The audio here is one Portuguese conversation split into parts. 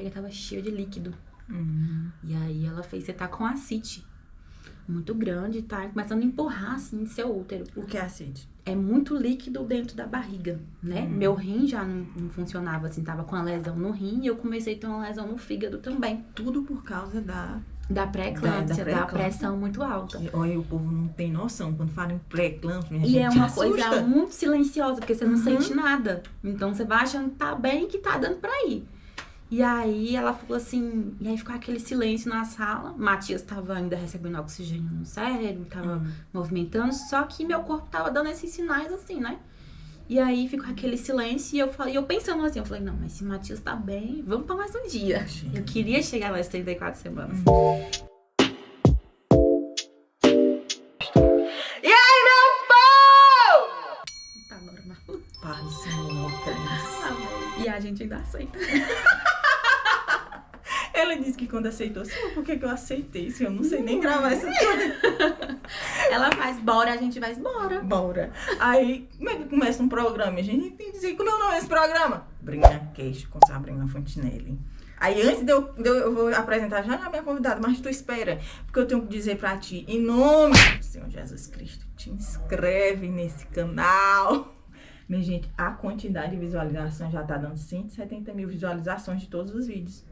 barriga tava cheia de líquido. E aí ela fez, você tá com ascite muito grande, tá começando a empurrar, assim, seu útero. O que é ascite? É muito líquido dentro da barriga, né? Meu rim já não funcionava, assim, tava com a lesão no rim e eu comecei a ter uma lesão no fígado também. Tudo por causa Da pré-eclâmpsia, da pressão muito alta. Olha, o povo não tem noção. Quando falam em pré-eclâmpsia, E é uma coisa muito silenciosa, porque você não sente nada. Então você vai achando que tá bem, que tá dando pra ir. E aí ela falou assim, e aí ficou aquele silêncio na sala. Matias tava ainda recebendo oxigênio no cérebro, tava movimentando, só que meu corpo tava dando esses sinais assim, né? E aí ficou aquele silêncio e eu pensando assim, eu falei, não, mas se Matias tá bem, vamos pra mais um dia. Eu queria chegar nas 34 semanas. E aí, meu povo? Tá normal. Pai, Senhor, Deus. E a gente ainda aceita. Ela disse que quando aceitou, Senhor, por que eu aceitei? Se eu não sei nem gravar essa coisa. Ela faz, bora, a gente vai embora. Bora. Aí, como é que começa um programa? A gente tem que dizer, como é o nome desse programa? Brinha Queixo com Sabrina Fontinelli. Aí, antes eu vou apresentar já a minha convidada, mas tu espera, porque eu tenho que dizer pra ti, em nome do Senhor Jesus Cristo, te inscreve nesse canal. Minha gente, a quantidade de visualizações já tá dando 170 mil visualizações de todos os vídeos.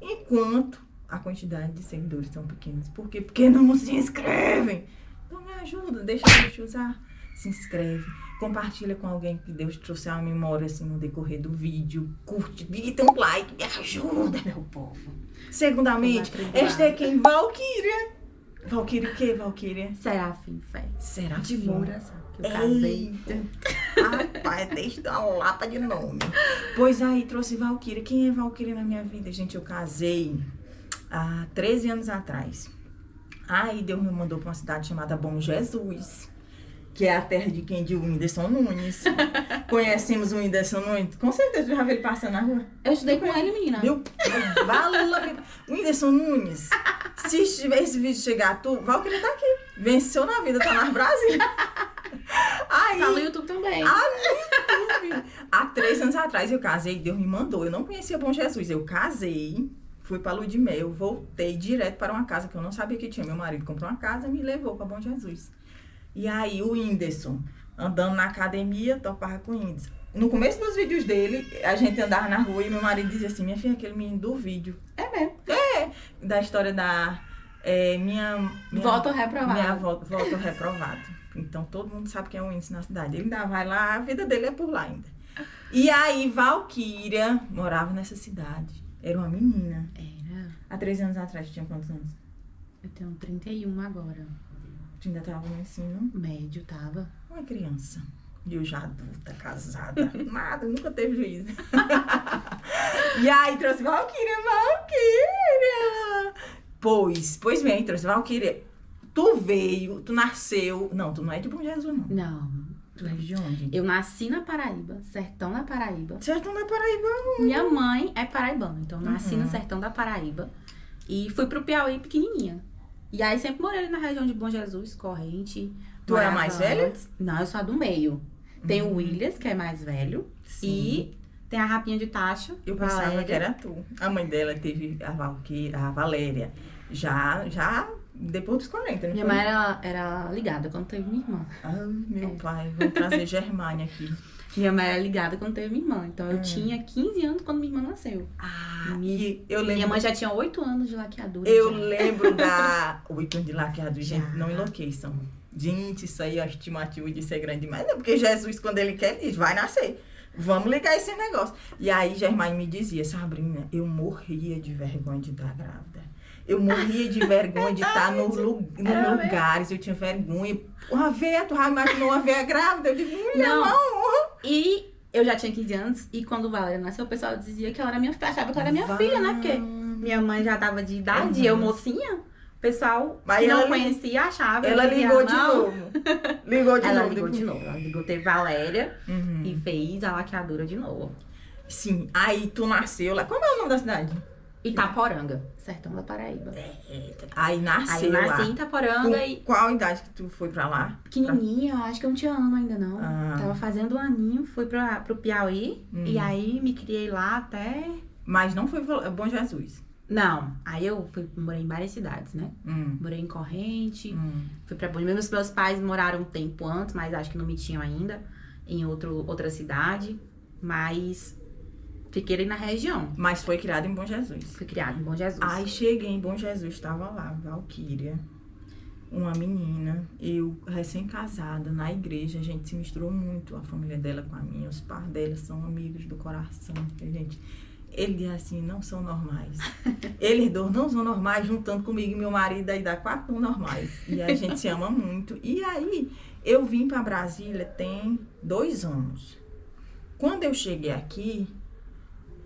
Enquanto a quantidade de seguidores são pequenas. Por quê? Porque não se inscrevem. Então me ajuda, deixa eu te usar. Se inscreve, compartilha com alguém que Deus trouxe a memória assim no decorrer do vídeo. Curte, dê um like, me ajuda, meu povo. Segundamente, esta é quem? Valquíria. Valquíria o quê, Valquíria? Serafim, fé. Serafim. De Moura, que eu casei. Rapaz, deixa uma lapa de nome. Pois aí, trouxe Valquíria. Quem é Valquíria na minha vida? Gente, eu casei há 13 anos atrás. Aí Deus me mandou pra uma cidade chamada Bom Jesus, que é a terra de quem? De Whindersson Nunes. Conhecemos o Whindersson Nunes? Com certeza, já viu ele passando na rua. Eu estudei com ele, menina. Meu valor. Whindersson Nunes, se esse vídeo chegar a tu, Valquíria tá aqui. Venceu na vida, tá nas Brasília. Aí, tá no YouTube também. Há 3 anos atrás eu casei, Deus me mandou. Eu não conhecia Bom Jesus. Eu casei, fui pra lua de mel, voltei direto para uma casa que eu não sabia que tinha. Meu marido comprou uma casa e me levou pra Bom Jesus. E aí o Whindersson, andando na academia, topava com o Whindersson. No começo dos vídeos dele, a gente andava na rua e meu marido dizia assim, minha filha, aquele menino do vídeo. É mesmo? É, da história da minha voto reprovado. Minha voto reprovado. Então todo mundo sabe quem é o Whindersson na cidade. Ele ainda vai lá, a vida dele é por lá ainda. E aí Valquíria morava nessa cidade. Era uma menina. Era. Há 3 anos atrás, tinha quantos anos? Eu tenho 31 agora. Tu ainda tava no ensino? Médio, tava. Uma criança. E eu já adulta, casada. Nada, nunca teve juízo. E aí trouxe Valquíria. Pois bem, trouxe Valquíria. Tu nasceu... Não, tu não é de Bom Jesus, não. Não. Tu é de onde? Eu nasci na Paraíba, sertão da Paraíba. Sertão da Paraíba. Minha mãe é paraibana, então eu nasci no sertão da Paraíba. E fui pro Piauí pequenininha. E aí sempre morei ali na região de Bom Jesus, Corrente. Tu é a mais velha? Não, eu sou a do meio. Tem o Williams, que é mais velho. Sim. E tem a Rapinha de Tacho. Eu pensava que era tu. A mãe dela teve a Valéria. Já depois dos 40, não Minha foi? mãe era ligada quando teve minha irmã. Ai, meu pai. Vamos trazer Germânia aqui. Minha mãe era ligada quando teve minha irmã. Então eu tinha 15 anos quando minha irmã nasceu. E eu lembro... Minha mãe já tinha 8 anos de laqueadura. Eu já. lembro da... 8 anos de laqueadura, gente, Já. não enlouqueçam. Gente, isso aí, a estimativa de ser grande demais. Não, porque Jesus, quando ele quer, ele diz, vai nascer. Vamos ligar esse negócio. E aí, Germânia me dizia, Sabrina, eu morria de vergonha de estar grávida. Eu morria de vergonha de estar nos lugares. Eu tinha vergonha. Uma veia, tu já imaginou uma veia grávida? Eu digo, mulher, não. E eu já tinha 15 anos. E quando Valéria nasceu, o pessoal dizia que ela era minha filha. Achava que ela era minha filha, né? Porque minha mãe já tava de idade, e eu mocinha. O pessoal que não conhecia achava. Ela ligou de novo. Ligou de ela novo. ligou de novo. Ela ligou, teve Valéria e fez a laqueadura de novo. Sim. Aí tu nasceu lá. Como é o nome da cidade? Itaporanga, sertão da Paraíba. Aí nasceu Aí nasci lá. em Itaporanga e... Qual idade que tu foi pra lá? Pequenininha, acho que eu não tinha ano ainda não. Ah. Tava fazendo um aninho, fui pro Piauí. E aí me criei lá até Mas não foi Bom Jesus. Não, aí eu morei em várias cidades, né? Morei em Corrente, fui pra Bom Jesus. Meus pais moraram um tempo antes, mas acho que não me tinham ainda, em outra cidade. Mas fiquei ali na região. Mas foi criada em Bom Jesus. Fui criada em Bom Jesus. Aí cheguei em Bom Jesus, tava lá, Valquíria, uma menina, eu recém-casada, na igreja, a gente se misturou muito, a família dela com a minha, os pais dela são amigos do coração, gente. Ele diz assim, não são normais. Eles dois não são normais, juntando comigo e meu marido, aí dá 4 normais. E a gente se ama muito. E aí, eu vim pra Brasília tem 2 anos. Quando eu cheguei aqui,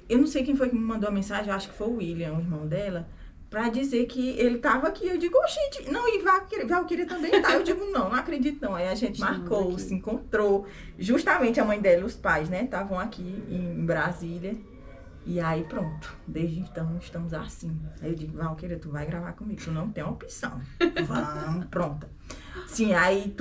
eu não sei quem foi que me mandou a mensagem, eu acho que foi o William, o irmão dela, pra dizer que ele tava aqui. Eu digo, gente, não, e Valquíria também tá. Eu digo, não acredito não. Aí a gente marcou, aqui. Se encontrou. Justamente a mãe dela e os pais, né, estavam aqui em Brasília. E aí, pronto. Desde então, estamos assim. Aí eu digo, Valquíria, tu vai gravar comigo. Tu não tem opção. Vamos, pronta. Sim, aí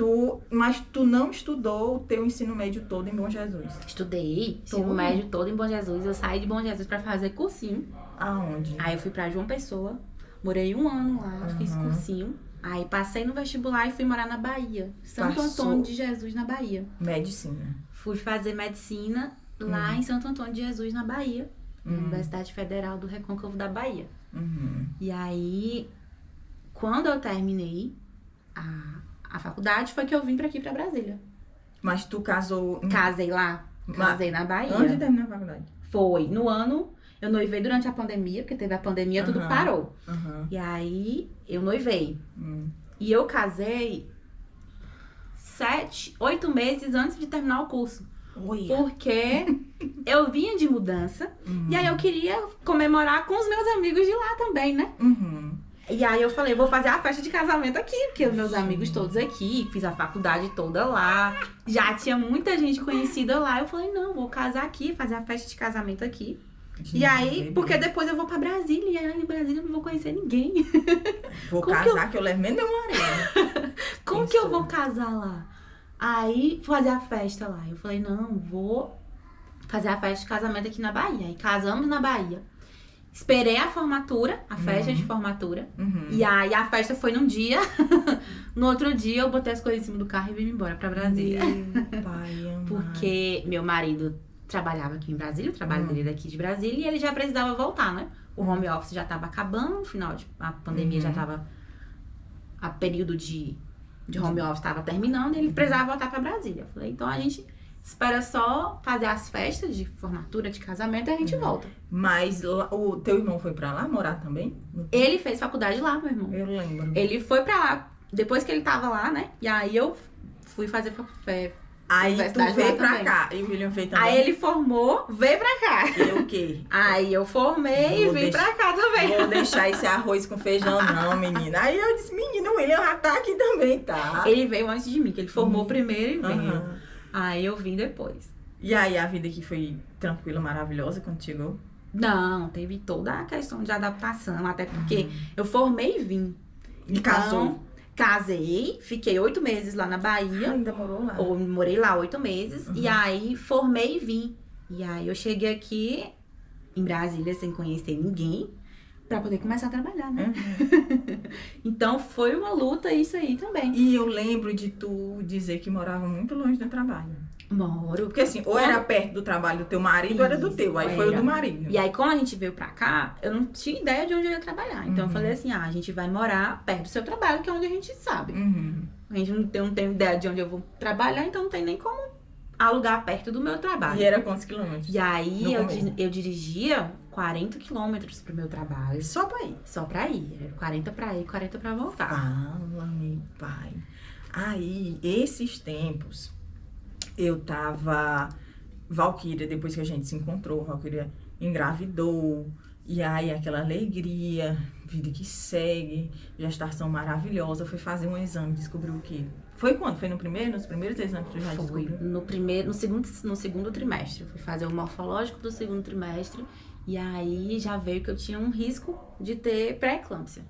mas tu não estudou o teu ensino médio todo em Bom Jesus? Estudei ensino médio todo em Bom Jesus. Eu saí de Bom Jesus pra fazer cursinho. Aonde? Aí eu fui pra João Pessoa. Morei 1 ano lá, fiz cursinho. Aí passei no vestibular e fui morar na Bahia. Santo Antônio de Jesus, na Bahia. Medicina. Fui fazer medicina lá em Santo Antônio de Jesus, na Bahia. Na Universidade Federal do Recôncavo da Bahia. E aí, quando eu terminei a faculdade, foi que eu vim pra aqui, pra Brasília. Mas tu casou... Casei lá. Casei na Bahia. Onde terminou a faculdade? Foi. No ano, eu noivei durante a pandemia, porque teve a pandemia, tudo parou. E aí, eu noivei. E eu casei 8 meses antes de terminar o curso. Porque eu vinha de mudança e aí eu queria comemorar com os meus amigos de lá também, né? E aí eu falei, vou fazer a festa de casamento aqui, porque os meus amigos todos aqui, fiz a faculdade toda lá, já tinha muita gente conhecida lá. Eu falei, não, vou casar aqui, fazer a festa de casamento aqui. E aí, porque depois eu vou pra Brasília, e aí em Brasília eu não vou conhecer ninguém. Vou casar, que eu levo mesmo meu marido. Como que eu vou casar lá? Aí, fazer a festa lá. Eu falei, não, vou fazer a festa de casamento aqui na Bahia. Aí, casamos na Bahia. Esperei a formatura, a festa de formatura. E aí, a festa foi num dia. No outro dia, eu botei as coisas em cima do carro e vim embora pra Brasília. Meu pai, porque meu marido trabalhava aqui em Brasília, o trabalho dele daqui de Brasília, e ele já precisava voltar, né? O home office já tava acabando, no final a pandemia já tava... A período de home office estava terminando e ele precisava voltar para Brasília. Eu falei, então a gente espera só fazer as festas de formatura, de casamento e a gente volta. Mas o teu irmão foi para lá morar também? Ele fez faculdade lá, meu irmão. Eu lembro. Ele foi para lá, depois que ele tava lá, né? E aí eu fui fazer aí tu veio pra cá, e o William veio também? Aí ele formou, veio pra cá. E o quê? Aí eu formei e vim pra cá também. Vou deixar esse arroz com feijão não, menina. Aí eu disse, menina, o William já tá aqui também, tá? Ele veio antes de mim, que ele formou primeiro e veio. Aí eu vim depois. E aí a vida aqui foi tranquila, maravilhosa quando chegou? Não, teve toda a questão de adaptação, até porque eu formei e vim. E casou? Casei, fiquei 8 meses lá na Bahia. Ainda morou lá? Morei lá 8 meses. E aí, formei e vim. E aí, eu cheguei aqui em Brasília sem conhecer ninguém pra poder começar a trabalhar, né? Então, foi uma luta isso aí também. E eu lembro de tu dizer que morava muito longe do trabalho. Moro. Porque assim, ou era perto do trabalho do teu marido, ou era do teu. Aí foi o do marido. E aí, quando a gente veio pra cá, eu não tinha ideia de onde eu ia trabalhar. Então, eu falei assim, a gente vai morar perto do seu trabalho, que é onde a gente sabe. A gente não tem ideia de onde eu vou trabalhar, então não tem nem como alugar perto do meu trabalho. E era quantos quilômetros? E aí, eu dirigia 40 quilômetros pro meu trabalho. Só pra ir? Só pra ir. Era 40 pra ir, 40 pra voltar. Fala, meu pai. Aí, esses tempos... Eu tava... Valquíria, depois que a gente se encontrou, Valquíria engravidou. E aí, aquela alegria, vida que segue, gestação maravilhosa. Foi fazer um exame, descobriu o quê? Foi quando? Foi nos primeiros exames que tu já descobriu? No segundo trimestre. Fui fazer o morfológico do segundo trimestre. E aí, já veio que eu tinha um risco de ter pré-eclâmpsia.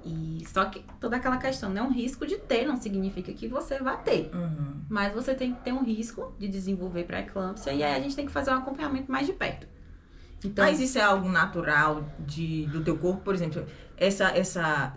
E só que toda aquela questão, né? Um risco de ter não significa que você vai ter. Mas você tem que ter um risco de desenvolver pré-eclâmpsia e aí a gente tem que fazer um acompanhamento mais de perto. Então, Mas isso é algo natural do teu corpo? Por exemplo,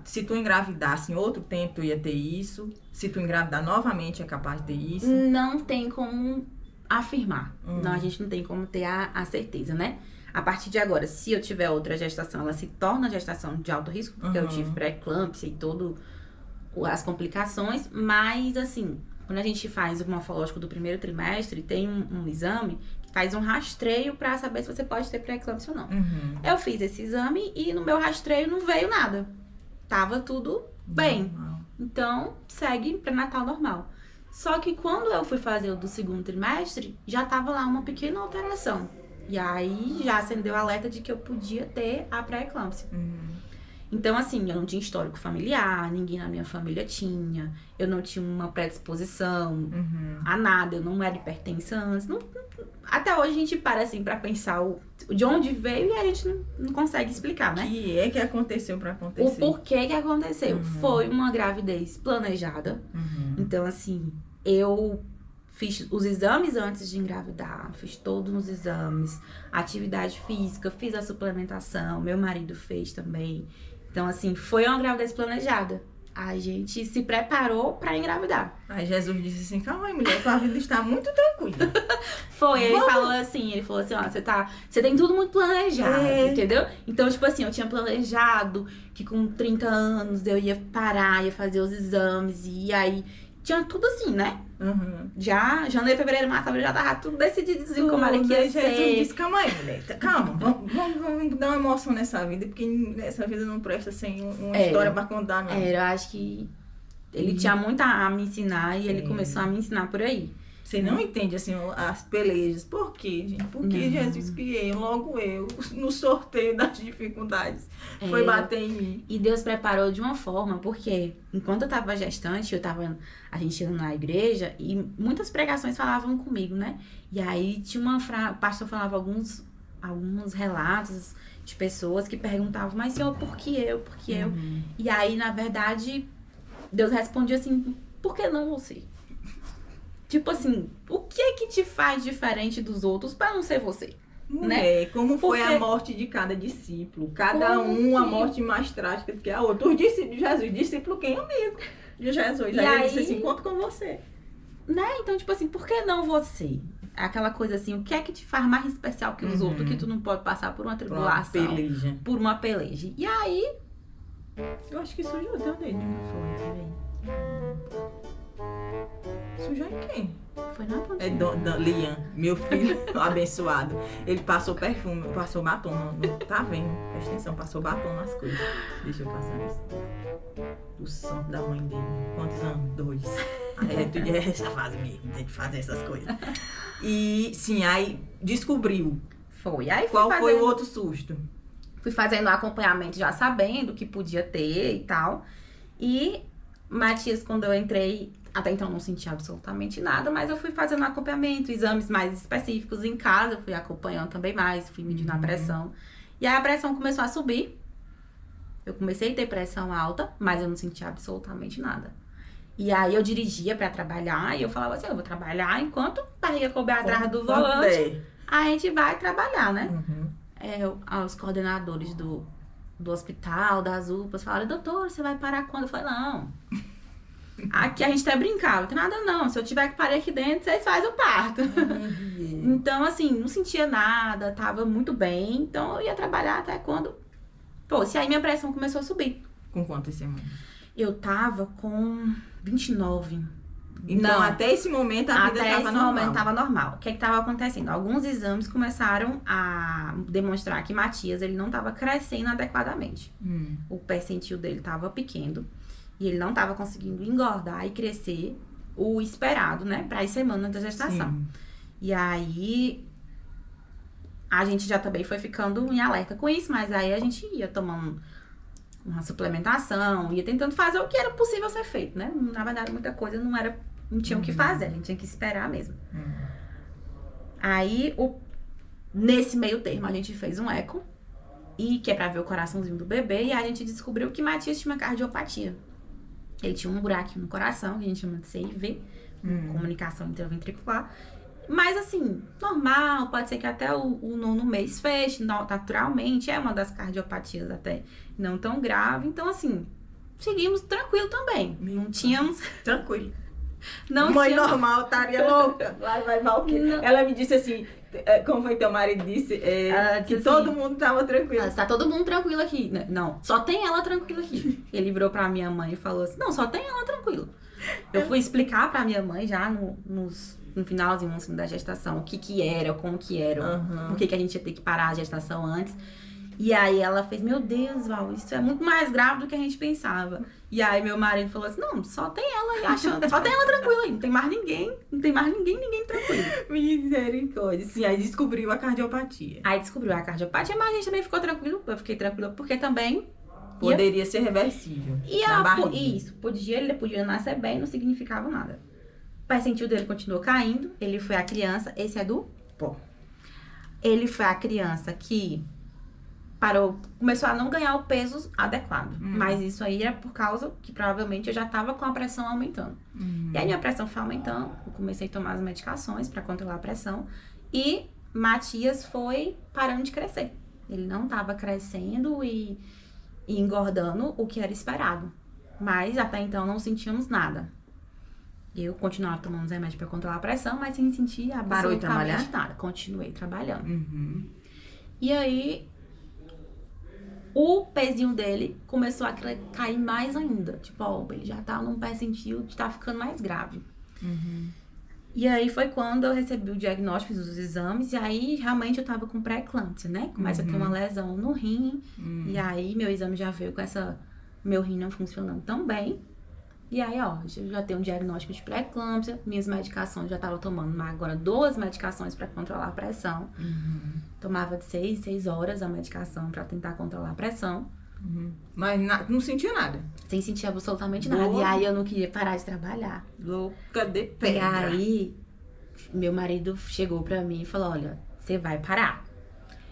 se tu engravidasse em outro tempo, tu ia ter isso? Se tu engravidar novamente, é capaz de ter isso? não tem como afirmar. Não, a gente não tem como ter a certeza, né? A partir de agora, se eu tiver outra gestação, ela se torna gestação de alto risco, porque eu tive pré-eclâmpsia e todo as complicações, mas assim, quando a gente faz o morfológico do primeiro trimestre, tem um exame que faz um rastreio pra saber se você pode ter pré-eclâmpsia ou não. Eu fiz esse exame e no meu rastreio não veio nada. Tava tudo bem. Então, segue pré-natal normal. Só que quando eu fui fazer o do segundo trimestre, já tava lá uma pequena alteração. E aí já acendeu o alerta de que eu podia ter a pré-eclâmpsia. Então, assim, eu não tinha histórico familiar, ninguém na minha família tinha. Eu não tinha uma predisposição a nada, eu não era hipertensa antes. Até hoje a gente para, assim, pra pensar de onde veio e a gente não consegue explicar, né? O que é que aconteceu pra acontecer? O porquê que aconteceu. Foi uma gravidez planejada. Então, assim, eu fiz os exames antes de engravidar, fiz todos os exames, atividade física, fiz a suplementação, meu marido fez também. Então, assim, foi uma gravidez planejada. A gente se preparou pra engravidar. Aí Jesus disse assim, calma aí, mulher, tua vida está muito tranquila. Ele falou assim, ó, você tem tudo muito planejado, entendeu? Então, tipo assim, eu tinha planejado que com 30 anos eu ia parar, ia fazer os exames, e aí tinha tudo assim, né? Já, janeiro, fevereiro, março, abril, já tava tudo decididozinho como era que ia ser. Jesus disse, calma aí, mulher, calma, vamos dar uma emoção nessa vida, porque essa vida não presta sem uma história pra contar, não. Eu acho que ele tinha muito a me ensinar e ele começou a me ensinar por aí. Você não entende, assim, as pelejas. Por quê, gente? Por que Jesus que logo eu, no sorteio das dificuldades, foi bater em mim? E Deus preparou de uma forma, porque enquanto eu tava gestante, a gente ia na igreja e muitas pregações falavam comigo, né? E aí tinha o pastor falava alguns relatos de pessoas que perguntavam, mas Senhor, por que eu? Por que eu? E aí, na verdade, Deus respondia assim, por que não você? Tipo assim, o que é que te faz diferente dos outros pra não ser você? Mulher, como foi a morte de cada discípulo? Cada a morte mais trágica do que a outra. Os discípulos de Jesus, discípulo quem? Amigo de Jesus. Aí ele disse assim, conto com você. Né? Então, tipo assim, por que não você? Aquela coisa assim, o que é que te faz mais especial que os outros, que tu não pode passar por uma tribulação, por uma peleja. E aí... Eu acho que sujou teu dedo, não foi? Peraí. Sujou em quem? Foi na pontinha. É Lian, meu filho abençoado. Ele passou perfume, passou batom. Tá vendo? Presta atenção, passou batom nas coisas. Deixa eu passar isso. O santo da mãe dele. Quantos anos? 2. Aí tu é essa fase mesmo, tem que fazer essas coisas. E sim, aí descobriu. Foi. Aí qual foi o outro susto? Fui fazendo acompanhamento já sabendo que podia ter e tal. E Matias, quando eu entrei, até então não sentia absolutamente nada, mas eu fui fazendo acompanhamento, exames mais específicos em casa, fui acompanhando também mais, fui medindo a pressão. E aí a pressão começou a subir. Eu comecei a ter pressão alta, mas eu não sentia absolutamente nada. E aí eu dirigia pra trabalhar e eu falava assim, eu vou trabalhar enquanto a barriga couber atrás do volante, a gente vai trabalhar, né? Os coordenadores do hospital, das UPAs, falaram, doutor, você vai parar quando? Eu falei, não. Aqui a gente até brincava, não tem nada não. Se eu tiver que parar aqui dentro, vocês fazem o parto. Então, assim, não sentia nada, tava muito bem. Então, eu ia trabalhar até quando... se aí minha pressão começou a subir. Com quantas semanas? Eu tava com 29. Então, até esse momento, a vida tava normal. Até esse momento tava normal. O que é que tava acontecendo? Alguns exames começaram a demonstrar que Matias, ele não tava crescendo adequadamente. O percentil dele tava pequeno. E ele não tava conseguindo engordar e crescer o esperado, né? Para as semanas da gestação. Sim. E aí, a gente já também foi ficando em alerta com isso. Mas aí a gente ia tomando uma suplementação, ia tentando fazer o que era possível ser feito, né? Na verdade, muita coisa não tinha o que fazer. A gente tinha que esperar mesmo. Aí, nesse meio termo, a gente fez um eco. E que é pra ver o coraçãozinho do bebê. E a gente descobriu que Matias tinha uma cardiopatia. Ele tinha um buraquinho no coração, que a gente chama de CIV, comunicação intraventricular. Mas assim, normal, pode ser que até o 9º mês feche naturalmente, é uma das cardiopatias até não tão grave. Então, assim, seguimos tranquilo também. Não tínhamos. Tranquilo. Não Mãe tínhamos. normal, estaria louca. Vai, o quê? Não. Ela me disse assim, como foi teu marido disse, Ela que disse todo assim, mundo tava tranquilo. Tá todo mundo tranquilo aqui. Não, só tem ela tranquila aqui. Ele virou pra minha mãe e falou assim: não, só tem ela tranquilo. Eu fui explicar pra minha mãe já no finalzinho assim, da gestação o que era, como que era, por que a gente ia ter que parar a gestação antes. E aí ela fez: meu Deus, Val, isso é muito mais grave do que a gente pensava. E aí meu marido falou assim: não, só tem ela aí achando, só tem ela tranquila aí, não tem mais ninguém tranquilo. Misericórdia. Sim, aí descobriu a cardiopatia. Aí descobriu a cardiopatia, mas a gente também ficou tranquilo, eu fiquei tranquila, porque também poderia ser reversível. Isso, ele podia nascer bem, não significava nada. O percentil dele continuou caindo, ele foi a criança, esse é do pó. Ele foi a criança que começou a não ganhar o peso adequado. Mas isso aí é por causa que provavelmente eu já tava com a pressão aumentando. E aí minha pressão foi aumentando, eu comecei a tomar as medicações para controlar a pressão e Matias foi parando de crescer. Ele não tava crescendo e engordando o que era esperado. Mas até então não sentíamos nada. Eu continuava tomando os remédios para controlar a pressão, mas sem sentir absolutamente nada. Continuei trabalhando. E aí o pezinho dele começou a cair mais ainda. Tipo, ó, ele já tá num percentil de tá ficando mais grave. E aí foi quando eu recebi o diagnóstico, fiz os exames, e aí realmente eu tava com pré-eclâmpsia, né? Começa a ter uma lesão no rim, e aí meu exame já veio com meu rim não funcionando tão bem. E aí, ó, eu já tenho um diagnóstico de pré-eclâmpsia, minhas medicações, já tava tomando agora 2 medicações para controlar a pressão. Tomava de 6 horas a medicação para tentar controlar a pressão. Mas não sentia nada. Sem sentir absolutamente nada. E aí eu não queria parar de trabalhar. Louca de pedra. E aí, meu marido chegou pra mim e falou: olha, você vai parar.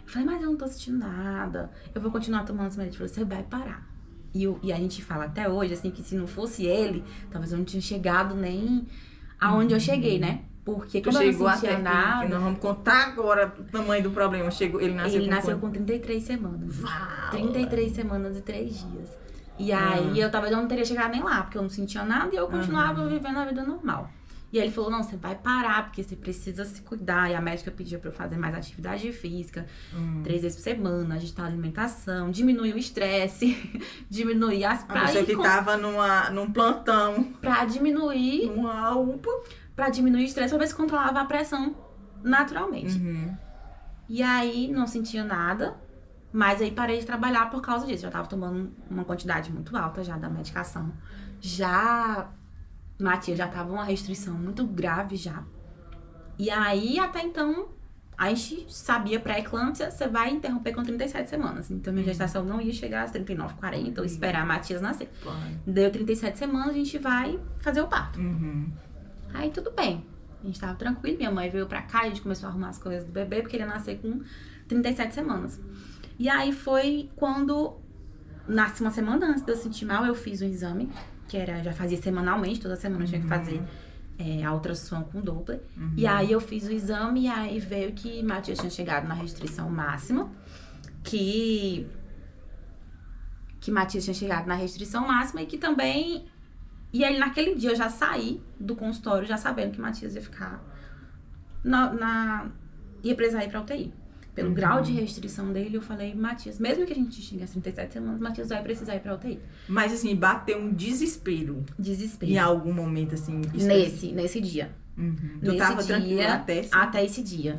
Eu falei: mas eu não tô sentindo nada. Eu vou continuar tomando os remédios. Ele falou: você vai parar. E a gente fala até hoje, assim, que se não fosse ele, talvez eu não tinha chegado nem aonde eu cheguei, né? Porque como eu não sentia nada... Nós vamos contar agora o tamanho do problema. Ele nasceu com 33 semanas. 33 semanas e 3 dias. E aí, eu não teria chegado nem lá, porque eu não sentia nada e eu continuava vivendo a vida normal. E aí ele falou: não, você vai parar, porque você precisa se cuidar. E a médica pediu pra eu fazer mais atividade física, 3 vezes por semana, ajustar a alimentação, diminuir o estresse, diminuir as... A pessoa que tava num plantão. Pra diminuir... Uma UPA. Pra diminuir o estresse, pra ver se controlava a pressão naturalmente. E aí, não sentia nada, mas aí parei de trabalhar por causa disso. Já tava tomando uma quantidade muito alta já da medicação. Matias já tava uma restrição muito grave já. E aí, até então, a gente sabia pré-eclâmpsia, você vai interromper com 37 semanas. Então, minha gestação não ia chegar às 39, 40, ou esperar a Matias nascer. Deu 37 semanas, a gente vai fazer o parto. Aí, tudo bem. A gente tava tranquilo, minha mãe veio pra cá, a gente começou a arrumar as coisas do bebê, porque ele ia nascer com 37 semanas. E aí, foi quando, nasce uma semana antes de eu sentir mal, eu fiz um exame, que já fazia semanalmente, toda semana eu tinha que fazer a ultrassom com Doppler. E aí eu fiz o exame e aí veio que Matias tinha chegado na restrição máxima, que Matias tinha chegado na restrição máxima e que também... E aí naquele dia eu já saí do consultório já sabendo que Matias ia ficar ia precisar ir pra UTI. Pelo grau de restrição dele, eu falei: Matias, mesmo que a gente chegue às 37 semanas, Matias vai precisar ir pra UTI. Mas assim, bateu um desespero. Em algum momento, assim. Nesse dia. Tu tava tranquila até esse dia.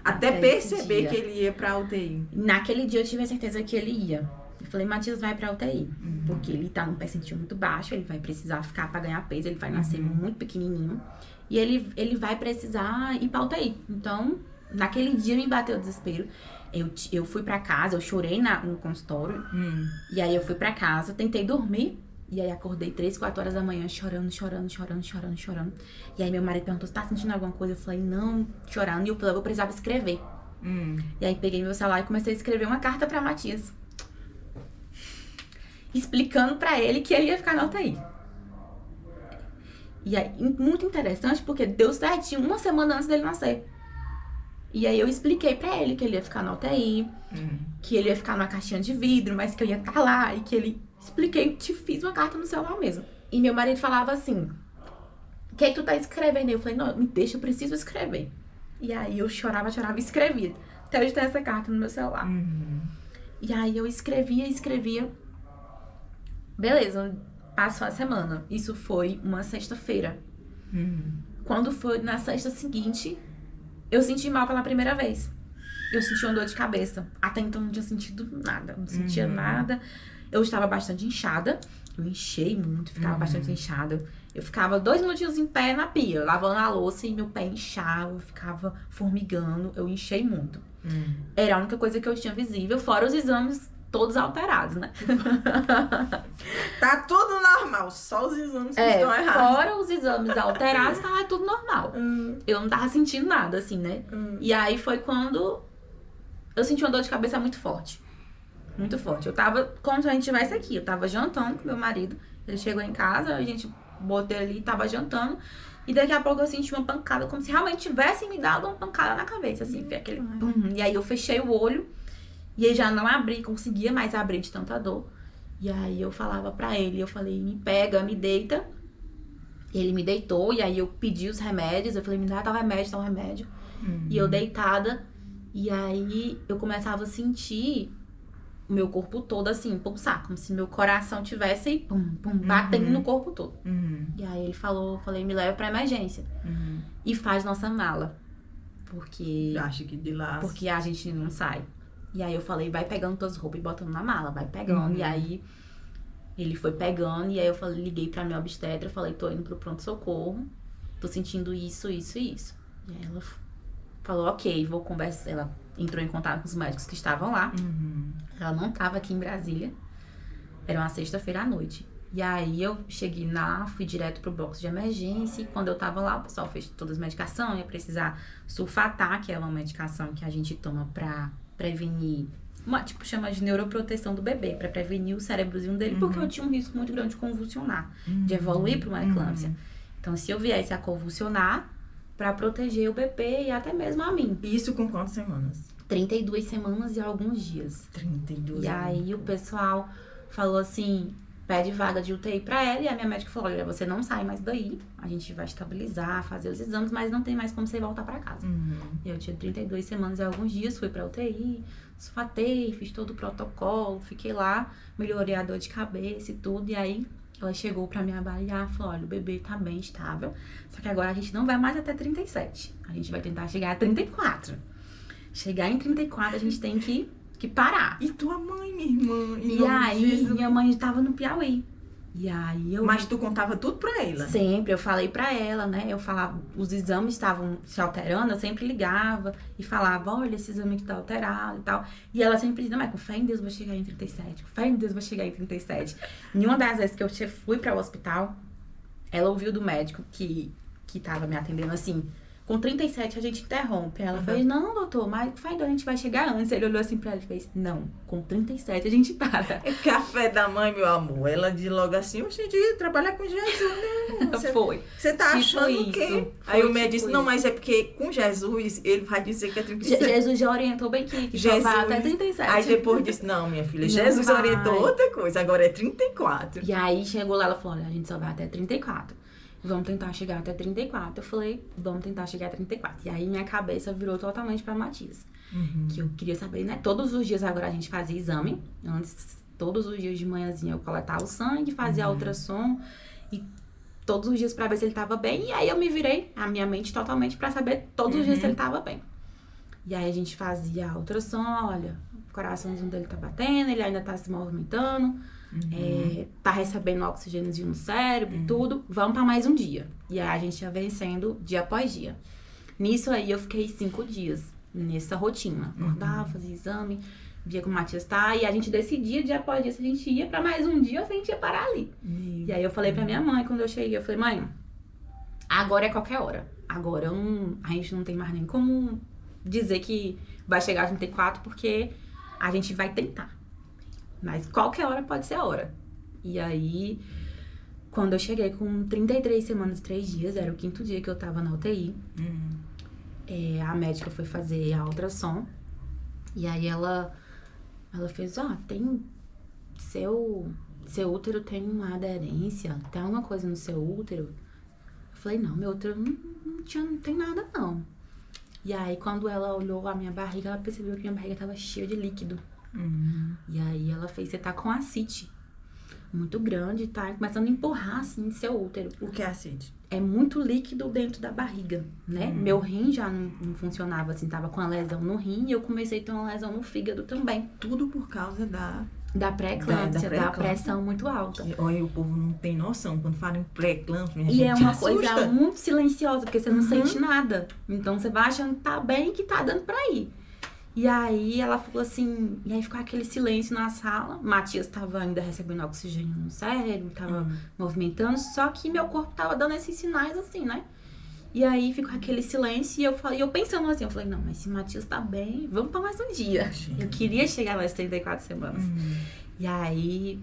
Até perceber que ele ia pra UTI. Naquele dia eu tive a certeza que ele ia. Eu falei: Matias vai pra UTI. Porque ele tá num percentil muito baixo, ele vai precisar ficar pra ganhar peso, ele vai nascer muito pequenininho. E ele vai precisar ir pra UTI. Então... Naquele dia me bateu o desespero. Eu fui pra casa, eu chorei no consultório. E aí eu fui pra casa, tentei dormir. E aí acordei 3, 4 horas da manhã chorando. E aí meu marido perguntou: você tá sentindo alguma coisa? Eu falei: não, chorando. E eu falei: eu precisava escrever. E aí peguei meu celular e comecei a escrever uma carta pra Matias, explicando pra ele que ele ia ficar na UTI. E aí, muito interessante, porque deu certinho uma semana antes dele nascer. E aí eu expliquei pra ele que ele ia ficar na UTI, que ele ia ficar numa caixinha de vidro, mas que eu ia estar lá, e que ele... Expliquei, te fiz uma carta no celular mesmo. E meu marido falava assim, o que é que tu tá escrevendo? Eu falei, não, me deixa, eu preciso escrever. E aí eu chorava e escrevia. Até hoje tem essa carta no meu celular. E aí eu escrevia. Beleza, passou a semana. Isso foi uma sexta-feira. Quando foi na sexta seguinte, eu senti mal pela primeira vez. Eu senti uma dor de cabeça. Até então não tinha sentido nada. Não sentia nada. Eu estava bastante inchada. Eu enchei muito, ficava bastante inchada. Eu ficava 2 minutinhos em pé na pia, lavando a louça e meu pé inchava, eu ficava formigando. Eu enchei muito. Era a única coisa que eu tinha visível, fora os exames todos alterados, né? Tá tudo normal, só os exames que estão errados. Fora os exames alterados, tava tudo normal. Eu não tava sentindo nada, assim, né? E aí foi quando eu senti uma dor de cabeça muito forte. Muito forte. Eu tava como se a gente estivesse aqui. Eu tava jantando com meu marido. Ele chegou em casa, a gente botei ali, tava jantando. E daqui a pouco eu senti uma pancada, como se realmente tivessem me dado uma pancada na cabeça, assim. Foi aquele pum. E aí eu fechei o olho. E aí já não abri, conseguia mais abrir de tanta dor. E aí eu falava pra ele, eu falei, me pega, me deita. Ele me deitou, e aí eu pedi os remédios. Eu falei, me dá tal remédio. E eu deitada. E aí eu começava a sentir o meu corpo todo, assim, pulsar. Como se meu coração tivesse, pum, pum, batendo no corpo todo. E aí ele falei, me leva pra emergência. E faz nossa mala. Porque... Acho que de lá... Porque a gente não sai. E aí eu falei, vai pegando tuas roupas e botando na mala, vai pegando. E aí ele foi pegando, e aí eu falei, liguei pra minha obstetra, falei, tô indo pro pronto-socorro, tô sentindo isso, isso e isso. E aí ela falou, ok, vou conversar. Ela entrou em contato com os médicos que estavam lá. Ela não tava aqui em Brasília. Era uma sexta-feira à noite. E aí eu cheguei lá, fui direto pro box de emergência. E quando eu tava lá, o pessoal fez todas as medicações. Ia precisar sulfatar, que é uma medicação que a gente toma pra prevenir, chama de neuroproteção do bebê, pra prevenir o cérebrozinho dele, porque eu tinha um risco muito grande de convulsionar, de evoluir pra uma eclâmpsia. Então, se eu viesse a convulsionar, pra proteger o bebê e até mesmo a mim. Isso com quantas semanas? 32 semanas e alguns dias. 32 E aí o pessoal falou assim, pede vaga de UTI pra ela, e a minha médica falou, olha, você não sai mais daí, a gente vai estabilizar, fazer os exames, mas não tem mais como você voltar pra casa. E eu tinha 32 semanas e alguns dias, fui pra UTI, sulfatei, fiz todo o protocolo, fiquei lá, melhorei a dor de cabeça e tudo, e aí ela chegou pra me avaliar e falou, olha, o bebê tá bem estável, só que agora a gente não vai mais até 37, a gente vai tentar chegar a 34. Chegar em 34, a gente tem que parar. E tua mãe, minha irmã? E aí, minha mãe tava no Piauí. E aí eu... Mas tu contava tudo pra ela? Sempre, eu falei pra ela, né? Eu falava, os exames estavam se alterando, eu sempre ligava e falava, olha, esse exame aqui tá alterado e tal. E ela sempre dizia, mas com fé em Deus vai chegar em 37, com fé em Deus vai chegar em 37. Em uma das vezes que eu fui para o hospital, ela ouviu do médico que tava me atendendo assim, com 37 a gente interrompe. Ela fez, não, doutor, mas faz a gente vai chegar antes. Ele olhou assim pra ela e fez, não, com 37 a gente para. É porque a fé da mãe, meu amor, ela diz logo assim, você devia trabalhar com Jesus, né? Você tá achando o quê? Aí o médico disse, não, mas é porque com Jesus, ele vai dizer que é 37. Jesus já orientou bem que Jesus vai até 37. Aí depois disse, não, minha filha, Jesus orientou outra coisa, agora é 34. E aí chegou lá, ela falou, olha, a gente só vai até 34. Vamos tentar chegar até 34. Eu falei, vamos tentar chegar até 34. E aí minha cabeça virou totalmente pra Matias. Que eu queria saber, né? Todos os dias agora a gente fazia exame. Antes, todos os dias de manhãzinha eu coletava o sangue, fazia ultrassom. E todos os dias pra ver se ele tava bem. E aí eu me virei, a minha mente totalmente, pra saber todos os dias se ele tava bem. E aí a gente fazia a ultrassom, olha, o coraçãozinho dele tá batendo, ele ainda tá se movimentando. Tá recebendo oxigênio no cérebro e tudo, vamos pra mais um dia. E aí a gente ia vencendo dia após dia. Nisso aí eu fiquei 5 dias nessa rotina. Acordava, fazia exame, via como o Matias tá, e a gente decidia dia após dia se a gente ia pra mais um dia ou se a gente ia parar ali. E aí eu falei pra minha mãe, quando eu cheguei, eu falei, mãe, agora é qualquer hora. Agora a gente não tem mais nem como dizer que vai chegar a 34, porque a gente vai tentar. Mas qualquer hora pode ser a hora. E aí, Quando eu cheguei com 33 semanas e 3 dias, era o 5º dia que eu tava na UTI, a médica foi fazer a ultrassom. E aí ela fez, tem seu útero tem uma aderência, tem alguma coisa no seu útero? Eu falei, não, meu útero não tem nada, não. E aí, quando ela olhou a minha barriga, ela percebeu que minha barriga tava cheia de líquido. E aí, ela fez, você tá com ascite muito grande, tá começando a empurrar, assim, seu útero. O que é ascite? É muito líquido dentro da barriga, né? Meu rim já não funcionava, assim, tava com a lesão no rim e eu comecei a ter uma lesão no fígado também. Tudo por causa da pré-eclâmpsia, da pressão muito alta. Olha, o povo não tem noção quando fala em pré-eclâmpsia. E é uma coisa muito silenciosa, porque você não sente nada. Então você vai achando que tá bem, que tá dando pra ir. E aí ela falou assim, e aí ficou aquele silêncio na sala. Matias tava ainda recebendo oxigênio no cérebro, tava movimentando, só que meu corpo tava dando esses sinais assim, né? E aí ficou aquele silêncio e eu pensando assim, eu falei, não, mas se Matias tá bem, vamos pra mais um dia. Eu queria chegar nas 34 semanas. E aí,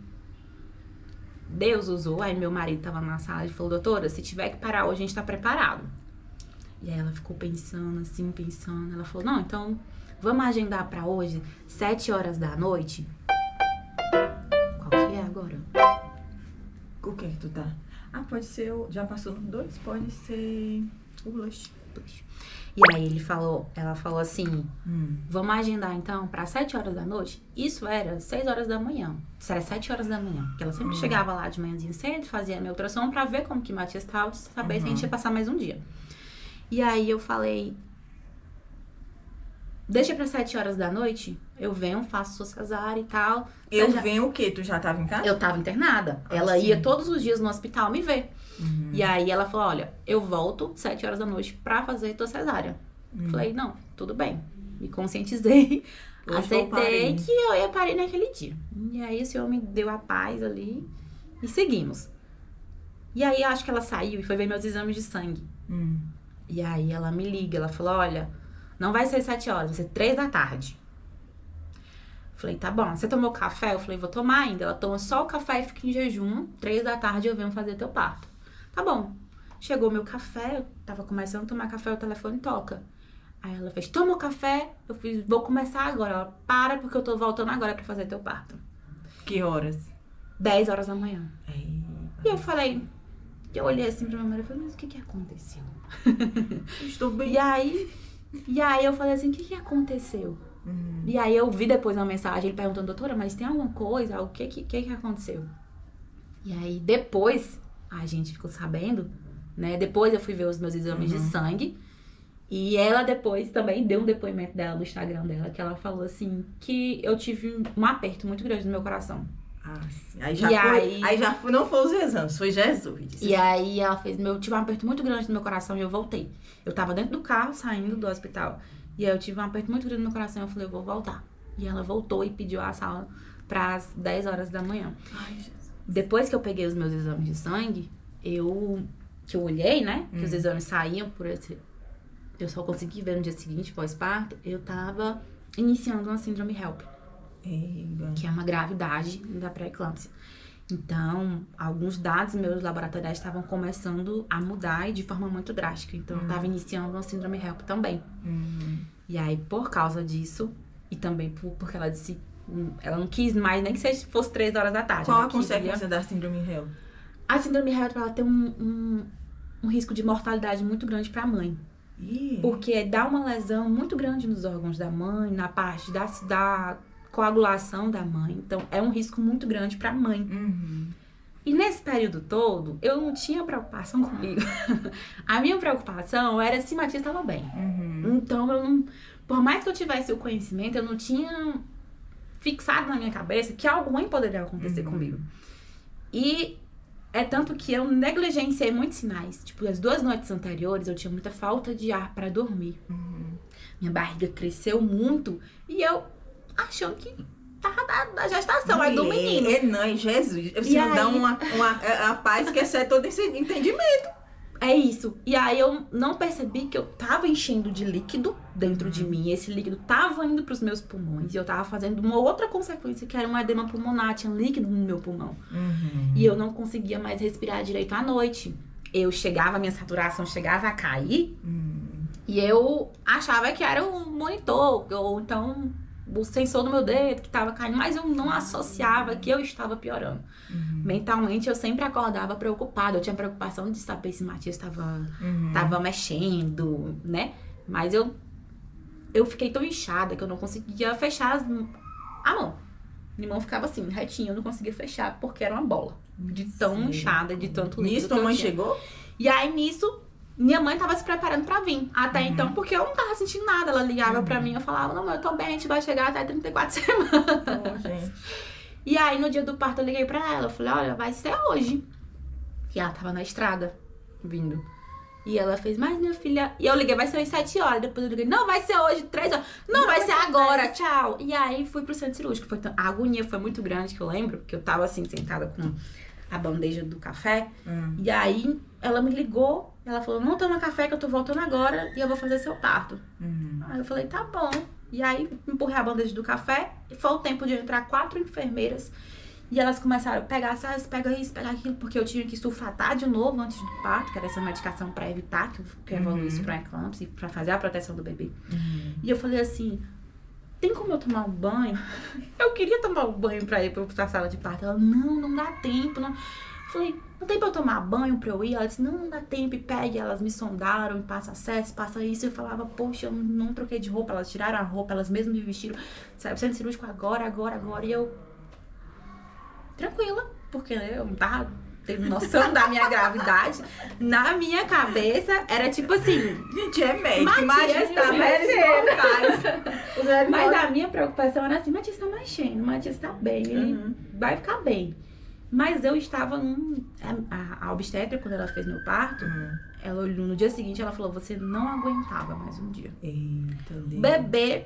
Deus usou, aí meu marido tava na sala e falou, doutora, se tiver que parar hoje, a gente tá preparado. E aí ela ficou pensando, ela falou, não, então, vamos agendar pra hoje, 7 horas da noite? Qual que é agora? O que tu tá? Pode ser, já passou no 2, pode ser o blush. E aí ela falou assim, vamos agendar então pra 7 horas da noite? Isso era 6 horas da manhã. Isso era 7 horas da manhã. Porque ela sempre chegava lá de manhãzinha cedo, fazia a minha ultrassom pra ver como que Matias tava, saber se a gente ia passar mais um dia. E aí eu falei, deixa pra 7 horas da noite, eu venho, faço sua cesárea e tal. Venho o quê? Tu já tava em casa? Eu tava internada. Ela ia todos os dias no hospital me ver. E aí ela falou, olha, eu volto 7 horas da noite pra fazer tua cesárea. Falei, não, tudo bem. Me conscientizei, aceitei que eu ia parir naquele dia. E aí o senhor me deu a paz ali e seguimos. E aí acho que ela saiu e foi ver meus exames de sangue. E aí ela me liga, ela falou, olha, não vai ser 7 horas, vai ser 3 da tarde. Falei, tá bom, você tomou café? Eu falei, vou tomar ainda. Ela toma só o café e fica em jejum. 3 da tarde eu venho fazer teu parto. Tá bom. Chegou meu café, eu tava começando a tomar café, o telefone toca. Aí ela fez, toma o café. Eu fiz, vou começar agora. Ela, para, porque eu tô voltando agora pra fazer teu parto. Que horas? 10 horas da manhã. E eu falei, eu olhei assim pra minha mãe e falei, mas o que aconteceu? Estou bem. E aí eu falei assim, o que aconteceu? E aí eu vi depois uma mensagem, ele perguntando, doutora, mas tem alguma coisa? O que aconteceu? E aí depois, a gente ficou sabendo, né? Depois eu fui ver os meus exames de sangue. E ela depois também deu um depoimento dela no Instagram dela, que ela falou assim, que eu tive um aperto muito grande no meu coração. Sim. Aí já foi, não foi os exames, foi Jesus. E aí ela fez, eu tive um aperto muito grande no meu coração e eu voltei. Eu tava dentro do carro, saindo do hospital. E aí eu tive um aperto muito grande no coração, eu falei, eu vou voltar. E ela voltou e pediu a sala pras 10 horas da manhã. Depois que eu peguei os meus exames de sangue, que eu olhei, né, que os exames saíam por esse... Eu só consegui ver no dia seguinte, pós-parto, eu tava iniciando uma síndrome HELP. Que é uma gravidade da pré-eclâmpsia. Então, alguns dados meus laboratoriais estavam começando a mudar e de forma muito drástica. Então, eu estava iniciando uma síndrome HELP também. E aí, por causa disso, e também porque ela disse, ela não quis mais, nem que fosse 3 horas da tarde. Qual a consequência da síndrome HELP? A síndrome HELP, ela tem um risco de mortalidade muito grande para a mãe. Porque dá uma lesão muito grande nos órgãos da mãe, na parte da coagulação da mãe. Então, é um risco muito grande para a mãe. E nesse período todo, eu não tinha preocupação comigo. A minha preocupação era se Matias estava bem. Então, eu não... Por mais que eu tivesse o conhecimento, eu não tinha fixado na minha cabeça que algo ruim poderia acontecer comigo. E é tanto que eu negligenciei muitos sinais. Tipo, as 2 noites anteriores, eu tinha muita falta de ar para dormir. Minha barriga cresceu muito e eu achando que tava da gestação, aí do menino. Não, Jesus. Você não dá uma paz que excede todo esse entendimento. É isso. E aí eu não percebi que eu tava enchendo de líquido dentro de mim. Esse líquido tava indo pros meus pulmões. E eu tava fazendo uma outra consequência, que era um edema pulmonar. Tinha líquido no meu pulmão. E eu não conseguia mais respirar direito à noite. Minha saturação chegava a cair. E eu achava que era o monitor. Ou então o sensor do meu dedo que tava caindo. Mas eu não associava que eu estava piorando. Mentalmente eu sempre acordava preocupada. Eu tinha preocupação de saber se Matias tava mexendo, né? Mas eu fiquei tão inchada que eu não conseguia fechar a mão. Minha mão ficava assim, retinha, eu não conseguia fechar porque era uma bola. De tão inchada, de tanto líquido. Nisso tua mãe chegou? E aí nisso, minha mãe tava se preparando pra vir. Até então, porque eu não tava sentindo nada. Ela ligava pra mim, eu falava, não, eu tô bem, a gente vai chegar até 34 semanas. Gente. E aí, no dia do parto, eu liguei pra ela. Eu falei, olha, vai ser hoje. E ela tava na estrada, vindo. E ela fez, mas minha filha... E eu liguei, vai ser às 7 horas. Depois eu liguei, não, vai ser hoje, 3 horas. Não, vai ser agora, tchau. E aí, fui pro centro cirúrgico. A agonia foi muito grande, que eu lembro. Que eu tava, assim, sentada com a bandeja do café. E aí, ela me ligou. Ela falou, não toma café, que eu tô voltando agora. E eu vou fazer seu parto. Aí eu falei, tá bom. E aí, empurrei a bandeja do café. E foi o tempo de entrar 4 enfermeiras. E elas começaram a pegar, pega isso, pega aquilo. Porque eu tinha que sulfatar de novo antes do parto. Que era essa medicação pra evitar que evoluísse pra eclâmpsia. E pra fazer a proteção do bebê. E eu falei assim, tem como eu tomar um banho? Eu queria tomar um banho pra ir pra sala de parto. Ela, não dá tempo. Não. Eu falei, não tem pra eu tomar banho pra eu ir? Ela disse, não dá tempo, e pegue. Elas me sondaram, me passa acesso, passa isso. Eu falava, poxa, eu não troquei de roupa. Elas tiraram a roupa, elas mesmas me vestiram. Sabe, centro cirúrgico agora. E eu, tranquila, porque eu não tava tendo noção da minha gravidade. Na minha cabeça, era tipo assim... Gente, é médico, Matias tá mexendo. Mas a minha preocupação era assim, Matias tá mexendo, Matias tá bem, ele vai ficar bem. Mas eu estava a obstetra, quando ela fez meu parto, ela olhou no dia seguinte, ela falou, você não aguentava mais um dia. Eita, Deus. Bebê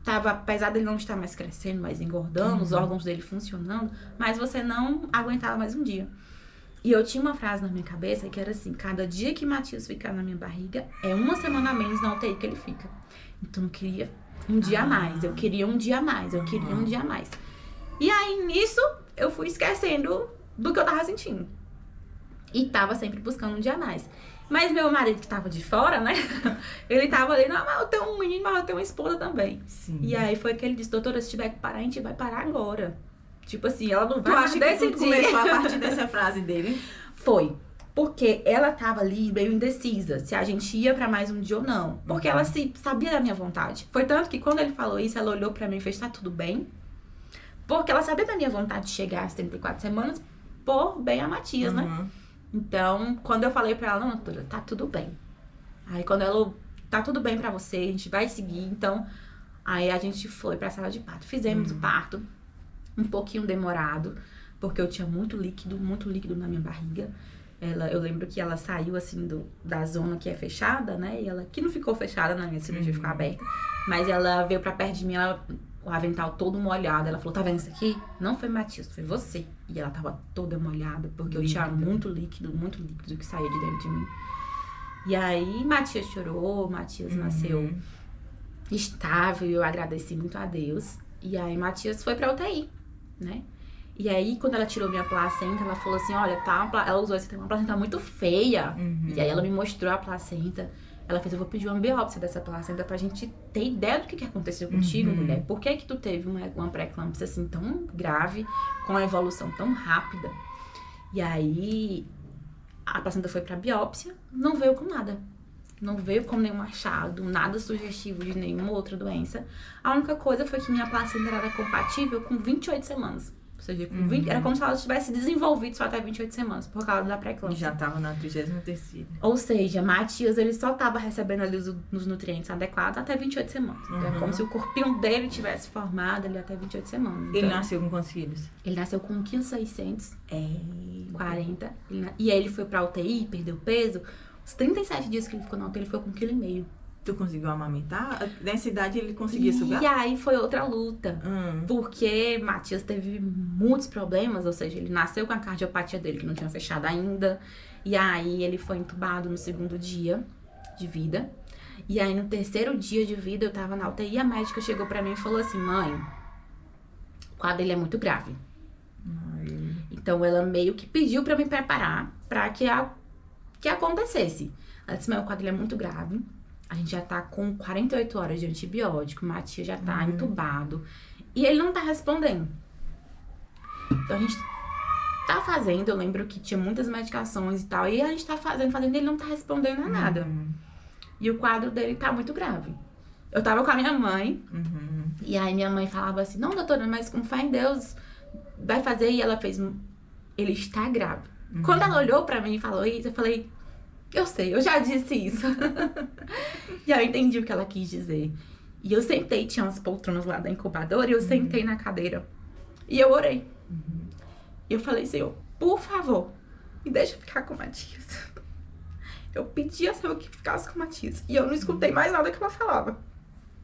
tava, apesar dele não estar mais crescendo, mais engordando, os órgãos dele funcionando, mas você não aguentava mais um dia. E eu tinha uma frase na minha cabeça que era assim, cada dia que Matias ficar na minha barriga, é uma semana a menos na UTI que ele fica. Então eu queria um dia a mais, eu queria um dia a mais, eu queria um dia a mais. E aí, nisso, eu fui esquecendo do que eu tava sentindo. E tava sempre buscando um dia a mais. Mas meu marido, que tava de fora, né? Ele tava ali, não, mas eu tenho um menino, mas eu tenho uma esposa também. Sim. E aí foi que ele disse, doutora, se tiver que parar, a gente vai parar agora. Tipo assim, ela não Tu vai acha que decidir. tudo começou a partir dessa frase dele? Foi. Porque ela tava ali meio indecisa se a gente ia pra mais um dia ou não. Porque ela sabia da minha vontade. Foi tanto que quando ele falou isso, ela olhou pra mim e fez, tá tudo bem? Porque ela sabia da minha vontade de chegar às 34 semanas por bem a Matias, né? Então, quando eu falei pra ela, não, doutora, tá tudo bem. Aí quando ela, tá tudo bem pra você, a gente vai seguir. Então, aí a gente foi pra sala de parto. Fizemos o parto, um pouquinho demorado, porque eu tinha muito líquido na minha barriga. Eu lembro que ela saiu, assim, da zona que é fechada, né? E ela, que não ficou fechada, na minha cirurgia ficou aberta. Mas ela veio pra perto de mim, o avental todo molhado. Ela falou, tá vendo isso aqui? Não foi Matias, foi você. E ela tava toda molhada, porque eu tinha muito líquido que saía de dentro de mim. E aí, Matias chorou, Matias nasceu estável, eu agradeci muito a Deus. E aí, Matias foi pra UTI, né? E aí, quando ela tirou minha placenta, ela falou assim, olha, ela usou essa, tem uma placenta muito feia. E aí, ela me mostrou a placenta. Ela fez, eu vou pedir uma biópsia dessa placenta pra gente ter ideia do que aconteceu contigo, mulher. Por que tu teve uma pré-eclâmpsia assim tão grave, com a evolução tão rápida? E aí, a placenta foi pra biópsia, não veio com nada. Não veio com nenhum achado, nada sugestivo de nenhuma outra doença. A única coisa foi que minha placenta era compatível com 28 semanas. Ou seja, com 20, era como se ela tivesse desenvolvido só até 28 semanas, por causa da pré-eclâmpsia. Já tava na 33ª. Ou seja, Matias, ele só tava recebendo ali os nutrientes adequados até 28 semanas. Então, é como se o corpinho dele tivesse formado ali até 28 semanas. Então, Ele nasceu com quantos filhos? Ele nasceu com 1,640 kg. E aí ele foi pra UTI, perdeu peso. Os 37 dias que ele ficou na UTI, ele ficou com 1,5 kg. Tu conseguiu amamentar? Nessa idade ele conseguia sugar? E aí foi outra luta. Hum. Porque Matias teve muitos problemas, ou seja, ele nasceu com a cardiopatia dele que não tinha fechado ainda. E aí ele foi entubado no 2º dia de vida. E aí no 3º dia de vida eu tava na UTI, a médica chegou pra mim e falou assim: mãe, o quadro dele é muito grave. Ai. Então ela meio que pediu pra me preparar pra que acontecesse. Ela disse: mãe, o quadro dele é muito grave. A gente já tá com 48 horas de antibiótico, o Matias já tá entubado. E ele não tá respondendo. Então a gente tá fazendo, eu lembro que tinha muitas medicações e tal. E a gente tá fazendo, e ele não tá respondendo a nada. E o quadro dele tá muito grave. Eu tava com a minha mãe. E aí minha mãe falava assim: não, doutora, mas com fé em Deus, vai fazer. E ela fez: ele está grave. Quando ela olhou pra mim e falou isso, eu falei: eu sei, eu já disse isso. E aí eu entendi o que ela quis dizer. E eu sentei, tinha umas poltronas lá da incubadora, e eu sentei na cadeira. E eu orei. E eu falei: Senhor, por favor, me deixa ficar com o Matias. Eu pedi a Senhor que ficasse com o Matias. E eu não escutei mais nada que ela falava.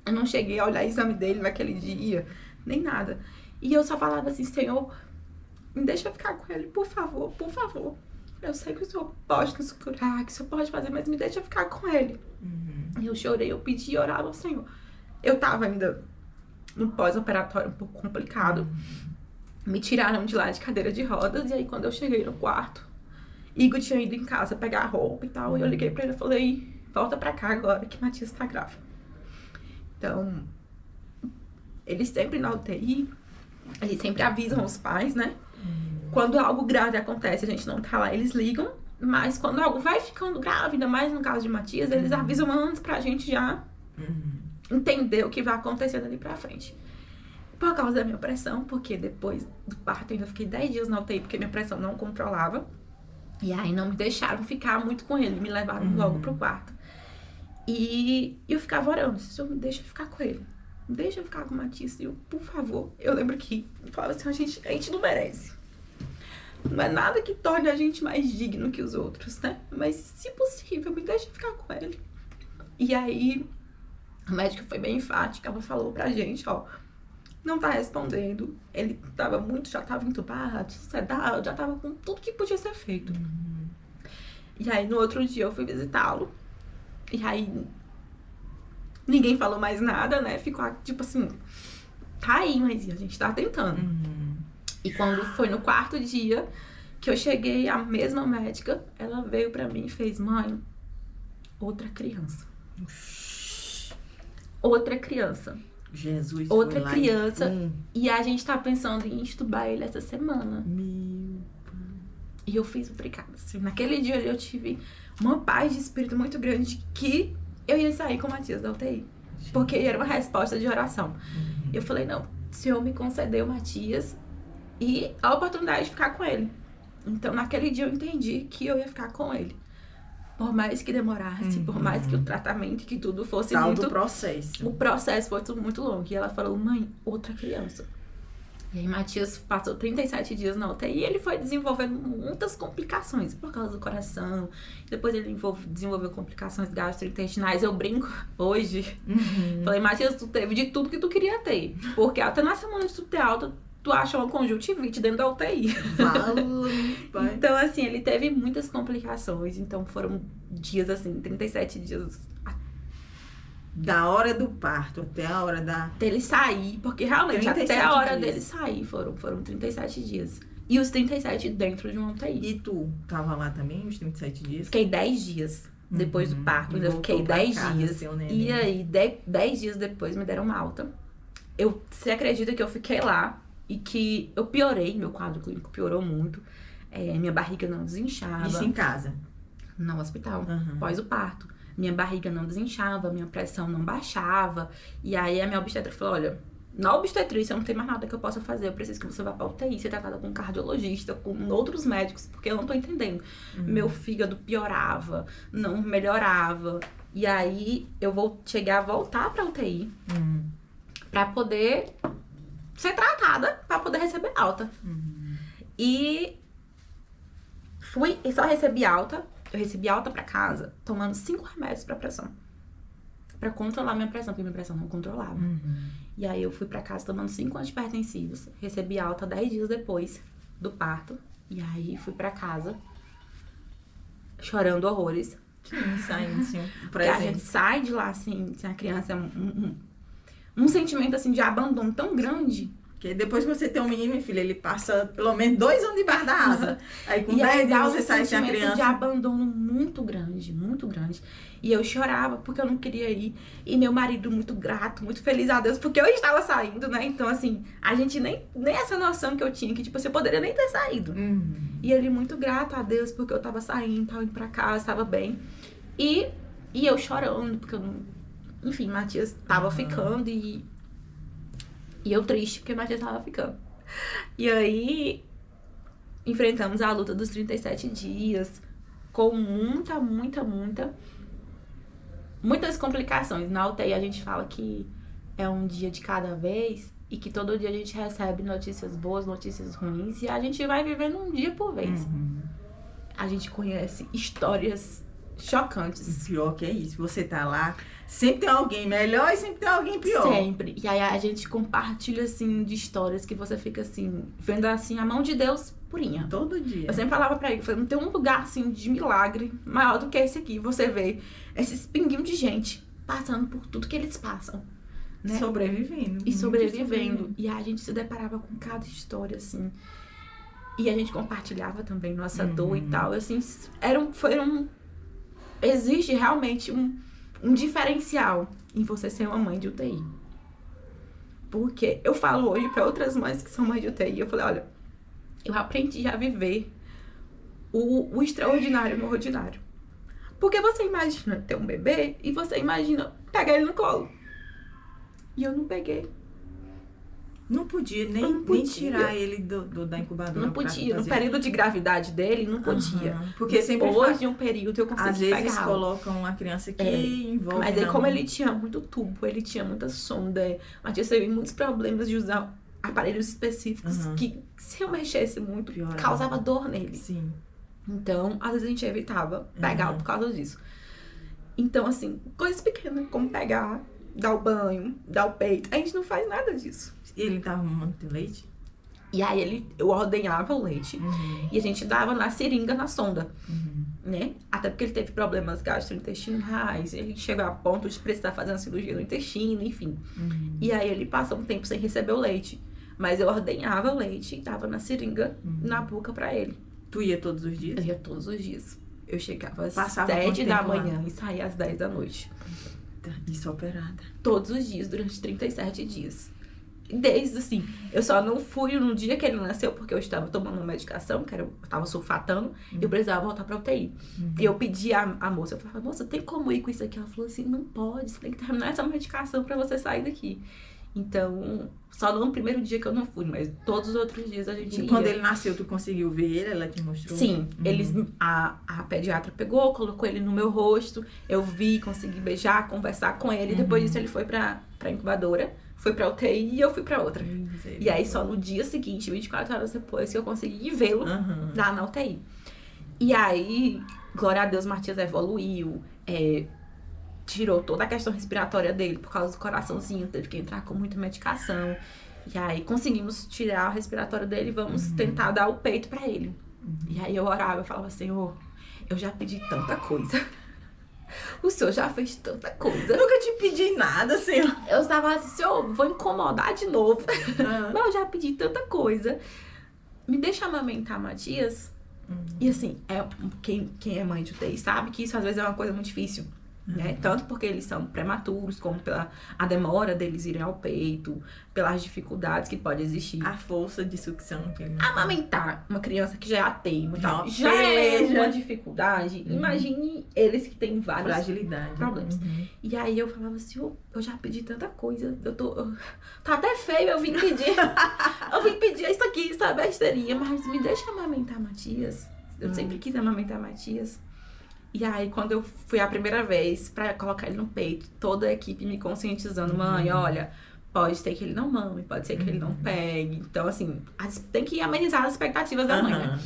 Eu não cheguei a olhar o exame dele naquele dia, nem nada. E eu só falava assim: Senhor, me deixa ficar com ele, por favor, por favor. Eu sei que o Senhor pode nos curar, que o Senhor pode fazer, mas me deixa ficar com ele. E eu chorei, eu pedi e orava ao Senhor. Eu tava ainda no pós-operatório um pouco complicado. Me tiraram de lá de cadeira de rodas. E aí, quando eu cheguei no quarto, Igor tinha ido em casa pegar roupa e tal. E eu liguei pra ele e falei: volta pra cá agora que Matias tá grave. Então, eles sempre na UTI, eles sempre avisam os pais, né? Quando algo grave acontece, a gente não tá lá, eles ligam. Mas quando algo vai ficando grave, ainda mais no caso de Matias, eles avisam antes pra gente já entender o que vai acontecer dali pra frente. Por causa da minha pressão, porque depois do parto eu ainda fiquei 10 dias na UTI, porque minha pressão não controlava. E aí não me deixaram ficar muito com ele, me levaram logo pro quarto. E eu ficava orando: Senhor, me deixa ficar com ele. Me deixa ficar com o Matias, Senhor, por favor. Eu lembro que eu falava assim: a gente não merece. Não é nada que torne a gente mais digno que os outros, né? Mas, se possível, me deixa ficar com ele. E aí, a médica foi bem enfática. Ela falou pra gente: ó, não tá respondendo. Ele já tava entubado, sedado, já tava com tudo que podia ser feito. E aí, no outro dia, eu fui visitá-lo. E aí, ninguém falou mais nada, né? Ficou, tipo assim, tá aí, mas a gente tá tentando. E quando foi no 4º dia que eu cheguei, a mesma médica, ela veio pra mim e fez: mãe, outra criança. Outra criança. Jesus. Outra foi lá criança. E a gente tá pensando em entubar ele essa semana. Meu pai. E eu fiz obrigada. Assim, naquele dia eu tive uma paz de espírito muito grande que eu ia sair com o Matias da UTI. Porque era uma resposta de oração. Eu falei: não, o Senhor me concedeu o Matias e a oportunidade de ficar com ele. Então, naquele dia eu entendi que eu ia ficar com ele. Por mais que demorasse, por mais que o tratamento, que tudo fosse Tal muito... do processo. O processo foi tudo muito longo. E ela falou: mãe, outra criança. E aí, Matias passou 37 dias na UTI e ele foi desenvolvendo muitas complicações por causa do coração. Depois ele desenvolveu complicações gastrointestinais. Eu brinco hoje. Falei: Matias, tu teve de tudo que tu queria ter. Porque até na semana de tu ter alta, tu achou uma conjuntivite dentro da UTI. Pai. Então, assim, ele teve muitas complicações. Então, foram dias, assim, 37 dias Da hora do parto até a hora dele sair. Porque, realmente, até 37 a hora dias. dele sair, foram 37 dias. E os 37 dentro de uma UTI. E tu tava lá também, os 37 dias? Fiquei 10 dias depois do parto. E Ainda voltou fiquei pra 10 casa, dias. seu neném. E aí, 10 dias depois, me deram uma alta. Você acredita que eu fiquei lá e que eu piorei? Meu quadro clínico piorou muito. Minha barriga não desinchava. Isso em casa? No hospital, após o parto. Minha barriga não desinchava, minha pressão não baixava. E aí a minha obstetra falou: olha, na obstetrícia não tem mais nada que eu possa fazer. Eu preciso que você vá pra UTI, ser tratada com um cardiologista, com outros médicos, porque eu não tô entendendo. Meu fígado piorava, não melhorava. E aí eu chegar a voltar pra UTI pra poder ser tratada, pra poder receber alta. E só recebi alta. Eu recebi alta pra casa tomando 5 remédios pra pressão. pra controlar minha pressão, porque minha pressão não controlava. E aí eu fui pra casa tomando 5 antipertensivos, recebi alta 10 dias depois do parto. E aí fui pra casa chorando horrores. Sim, saindo, assim, Porque a gente sai de lá, assim, a criança é um sentimento, assim, de abandono tão grande. Porque depois que você tem um menino, minha filha, ele passa pelo menos 2 anos debaixo da asa. Aí com E 10 aí dias dá você um sai sem a sentimento de criança. abandono muito grande, muito grande. E eu chorava porque eu não queria ir. E meu marido muito grato, muito feliz a Deus, porque eu estava saindo, né? Então, assim, a gente nem essa noção que eu tinha, que, tipo, eu poderia nem ter saído. E ele muito grato a Deus, porque eu tava saindo, tava indo pra casa, estava bem. E eu chorando, porque eu não... Enfim, Matias tava ficando e eu triste, porque Matias tava ficando. E aí, enfrentamos a luta dos 37 dias, com muitas complicações. Na UTI a gente fala que é um dia de cada vez e que todo dia a gente recebe notícias boas, notícias ruins, e a gente vai vivendo um dia por vez. A gente conhece histórias chocantes. Pior que é isso, você tá lá, sempre tem alguém melhor e sempre tem alguém pior. Sempre. E aí a gente compartilha, assim, de histórias que você fica, assim, vendo, assim, a mão de Deus purinha. Todo dia. Eu sempre falava pra ele, eu falei, não tem um lugar, assim, de milagre maior do que esse aqui. Você vê esses pinguinhos de gente passando por tudo que eles passam, né? Sobrevivendo. E sobrevivendo. E a gente se deparava com cada história, assim. E a gente compartilhava também nossa dor e tal. Assim, existe realmente um diferencial em você ser uma mãe de UTI. Porque eu falo hoje para outras mães que são mães de UTI, eu falei, olha, eu aprendi a viver o extraordinário no ordinário. Porque você imagina ter um bebê e você imagina pegar ele no colo. E eu não peguei. Não podia nem tirar ele da incubadora. Não podia. No período de gravidade dele, não podia. Porque sempre depois de um período eu consegui pegar. Às vezes colocam a criança aqui e envolve. Mas aí, como ele tinha muito tubo, ele tinha muita sonda, Matias teve muitos problemas de usar aparelhos específicos que, se eu mexesse muito, causava dor nele. Sim. Então, às vezes a gente evitava pegá-lo por causa disso. Então, assim, coisas pequenas, como pegar, dar o banho, dar o peito, a gente não faz nada disso. E ele tava mamando leite? E aí eu ordenhava o leite e a gente dava na seringa, na sonda, né? Até porque ele teve problemas gastrointestinais, ele chegou a ponto de precisar fazer uma cirurgia no intestino, enfim. E aí ele passou um tempo sem receber o leite. Mas eu ordenhava o leite e dava na seringa, na boca pra ele. Tu ia todos os dias? Eu ia todos os dias. Eu chegava às Passava 7 da manhã lá? e saía às 10 da noite. Isso operada. Todos os dias, durante 37 dias. Desde, assim, eu só não fui no dia que ele nasceu, porque eu estava tomando uma medicação, eu estava sulfatando, e eu precisava voltar pra UTI. E eu pedi a moça, eu falava, moça, tem como ir com isso aqui? Ela falou assim, não pode, você tem que terminar essa medicação pra você sair daqui. Então, só no primeiro dia que eu não fui, mas todos os outros dias a gente ia. E quando ele nasceu, tu conseguiu ver ele? Ela te mostrou? Sim, a pediatra pegou, colocou ele no meu rosto, eu vi, consegui beijar, conversar com ele, depois disso ele foi pra incubadora, foi pra UTI e eu fui pra outra. E aí só no dia seguinte, 24 horas depois, que eu consegui vê-lo lá na UTI. E aí, glória a Deus, Matias evoluiu, tirou toda a questão respiratória dele por causa do coraçãozinho, teve que entrar com muita medicação. E aí conseguimos tirar o respiratório dele e vamos tentar dar o peito pra ele. E aí eu orava, eu falava, Senhor, eu já pedi tanta coisa. O Senhor já fez tanta coisa. Nunca te pedi nada, Senhor. Eu estava assim, Senhor, vou incomodar de novo. Mas eu já pedi tanta coisa. Me deixa amamentar Matias. E assim, quem é mãe de UTI sabe que isso às vezes é uma coisa muito difícil. Né? Tanto porque eles são prematuros, como pela a demora deles irem ao peito, pelas dificuldades que pode existir. A força de sucção que ele amamentar uma criança que já tem Nossa, já é uma dificuldade. Imagine eles que têm vários fragilidade, problemas. E aí eu falava assim, eu já pedi tanta coisa, tá até feio, eu vim pedir isso aqui, essa besteirinha, mas me deixa amamentar Matias. Eu sempre quis amamentar Matias. E aí, quando eu fui a primeira vez pra colocar ele no peito, toda a equipe me conscientizando, mãe, olha, pode ser que ele não mame, pode ser que ele não pegue. Então, assim, tem que amenizar as expectativas da mãe, né?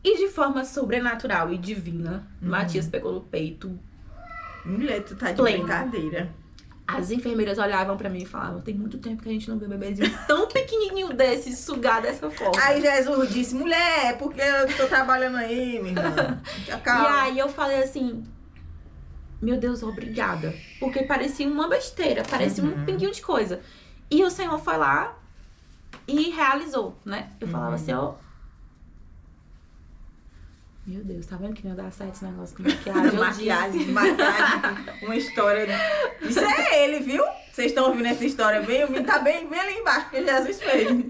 E de forma sobrenatural e divina, Matias pegou no peito Mulher, tu tá de Plena. brincadeira. As enfermeiras olhavam pra mim e falavam, tem muito tempo que a gente não vê um bebezinho tão pequenininho desse, sugar dessa forma. Aí Jesus disse, mulher, porque eu tô trabalhando aí, minha irmã. E aí eu falei assim, meu Deus, obrigada. Porque parecia uma besteira, parecia um pinguinho de coisa. E o Senhor foi lá e realizou, né? Eu falava assim, ó... Meu Deus, tá vendo que não ia dar certo esse negócio com maquiagem? maquiagem, uma história. Isso é ele, viu? Vocês estão ouvindo essa história bem? O menino tá bem ali embaixo, que Jesus fez.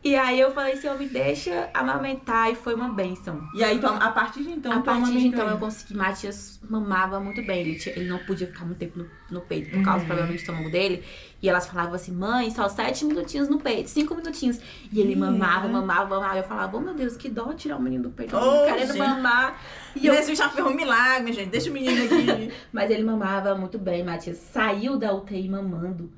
E aí eu falei, Senhor, me deixa amamentar, e foi uma bênção. E aí, a partir de então, a partir de então eu consegui. Matias mamava muito bem. Ele não podia ficar muito tempo no peito por causa do problema do estômago dele. E elas falavam assim, mãe, só 7 minutinhos no peito, 5 minutinhos. E ele mamava. Eu falava, oh meu Deus, que dó tirar o menino do peito. Querendo gente. Mamar. E Jesus já fez um milagre, gente. Deixa o menino aqui. Mas ele mamava muito bem, Matias. Saiu da UTI mamando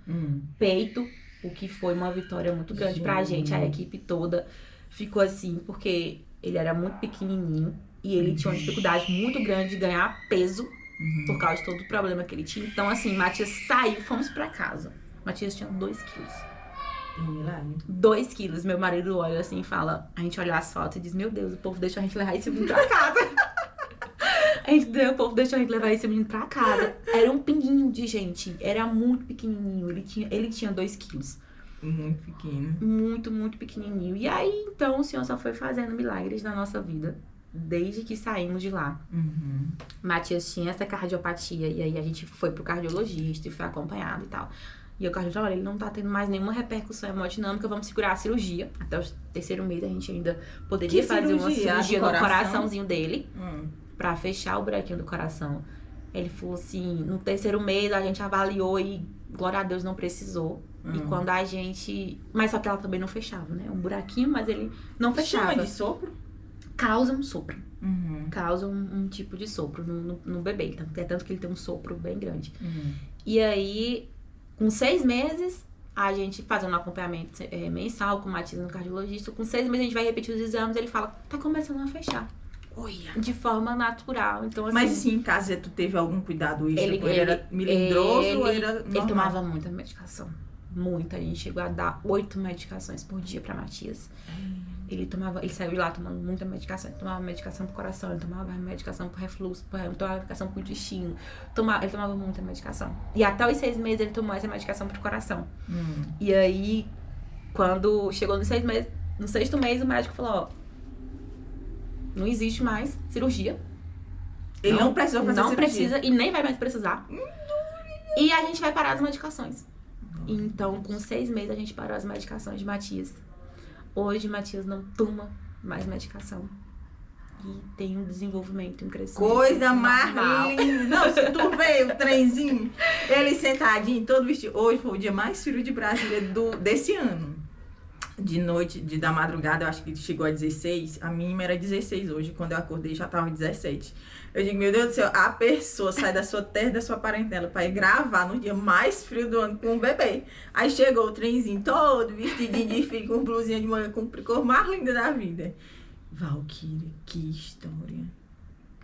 peito. O que foi uma vitória muito grande pra gente. A equipe toda ficou assim, porque ele era muito pequenininho e ele tinha uma dificuldade muito grande de ganhar peso por causa de todo o problema que ele tinha. Então, assim, Matias saiu, fomos pra casa. Matias tinha 2 quilos. 2 quilos. Meu marido olha assim e fala, a gente olha as fotos e diz, meu Deus, o povo deixou a gente levar esse menino pra casa. O povo deixou a gente levar esse menino pra casa. Era um pinguinho de gente. Era muito pequenininho. Ele tinha 2 quilos. Muito pequeno. Muito, muito pequenininho. E aí, então, o Senhor só foi fazendo milagres na nossa vida. Desde que saímos de lá. Matias tinha essa cardiopatia. E aí, a gente foi pro cardiologista e foi acompanhado e tal. E o cardiologista, olha, ele não tá tendo mais nenhuma repercussão hemodinâmica. Vamos segurar a cirurgia. Até o 3º mês, a gente ainda poderia fazer uma cirurgia no coraçãozinho dele. Pra fechar o buraquinho do coração. Ele falou assim, no 3º mês a gente avaliou e, glória a Deus, não precisou. E quando a gente... Mas só que ela também não fechava, né? Um buraquinho, mas ele não fechava. Chama de sopro? Causa um sopro. Causa um tipo de sopro no bebê. É tanto que ele tem um sopro bem grande. E aí, com 6 meses, a gente fazendo um acompanhamento mensal com o Matias no cardiologista. Com 6 meses a gente vai repetir os exames. Ele fala, tá começando a fechar. De forma natural. Então, assim, mas assim, em casa tu teve algum cuidado extra? Ele era melindroso ou era normal? Ele tomava muita medicação. Muita. A gente chegou a dar 8 medicações por dia pra Matias. Ele saiu de lá tomando muita medicação. Ele tomava medicação pro coração, ele tomava medicação pro refluxo, ele tomava medicação pro intestino. Ele tomava muita medicação. E até os 6 meses ele tomou essa medicação pro coração. E aí, quando chegou nos 6 meses, no 6º mês, o médico falou, ó, não existe mais cirurgia. Ele não precisou fazer cirurgia. Não precisa e nem vai mais precisar. E a gente vai parar as medicações. Então, com 6 meses, a gente parou as medicações de Matias. Hoje, Matias não toma mais medicação. E tem um desenvolvimento, um crescimento. Coisa mais linda. Não, se tu vê o trenzinho, ele sentadinho, todo vestido. Hoje foi o dia mais frio de Brasília desse ano. De noite, da madrugada, eu acho que chegou a 16. A mínima era 16 hoje. Quando eu acordei, já tava 17. Eu digo, meu Deus do céu, a pessoa sai da sua terra, da sua parentela, pra ir gravar no dia mais frio do ano com um bebê. Aí chegou o trenzinho todo vestidinho de frio, com blusinha de manga, com cor mais linda da vida. Valquíria, que história.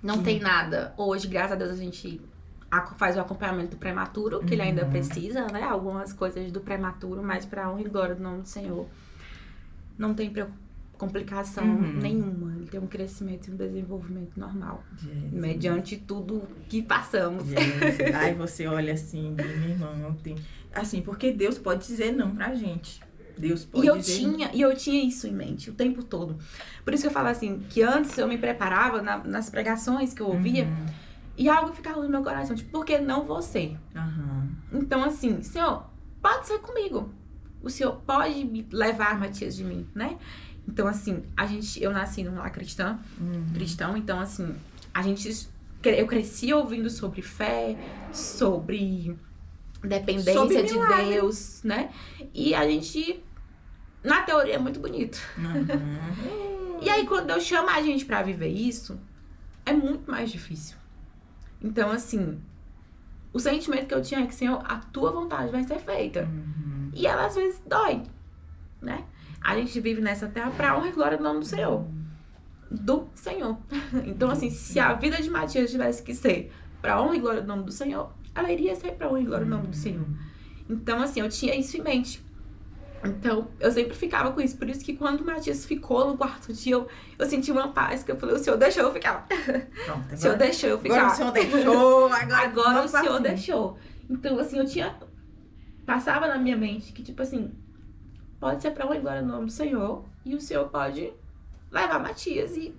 Não tem nada. Hoje, graças a Deus, a gente faz o acompanhamento do prematuro, que ele ainda precisa, né? Algumas coisas do prematuro, mas pra honra e glória do nome do Senhor. Não tem complicação nenhuma. Ele tem um crescimento e um desenvolvimento normal. Jesus. Mediante tudo que passamos. Aí você olha assim, meu irmão, não tem... Assim, porque Deus pode dizer não pra gente. Deus pode dizer... E eu tinha isso em mente o tempo todo. Por isso que eu falo assim, que antes eu me preparava nas pregações que eu ouvia, e algo ficava no meu coração, tipo, por que não você? Então, assim, Senhor, pode ser comigo. O Senhor pode me levar, Matias, de mim, né? Então, assim, eu nasci num lar cristão, então, assim, eu cresci ouvindo sobre fé, sobre dependência de Deus, né? E a gente, na teoria, é muito bonito. E aí, quando Deus chama a gente pra viver isso, é muito mais difícil. Então, assim, o sentimento que eu tinha é que, Senhor, a tua vontade vai ser feita. E ela, às vezes, dói, né? A gente vive nessa terra pra honra e glória do nome do Senhor. Do Senhor. Então, assim, se a vida de Matias tivesse que ser pra honra e glória do nome do Senhor, ela iria sair pra honra e glória do nome do Senhor. Então, assim, eu tinha isso em mente. Então, eu sempre ficava com isso. Por isso que quando o Matias ficou no quarto dia, eu senti uma paz, que eu falei, o Senhor deixou eu ficar. Pronto, O Senhor deixou eu ficar. Agora o Senhor deixou, Agora o Senhor deixou. Então, assim, passava na minha mente que, tipo assim, pode ser pra honra e glória no nome do Senhor, e o Senhor pode levar Matias, e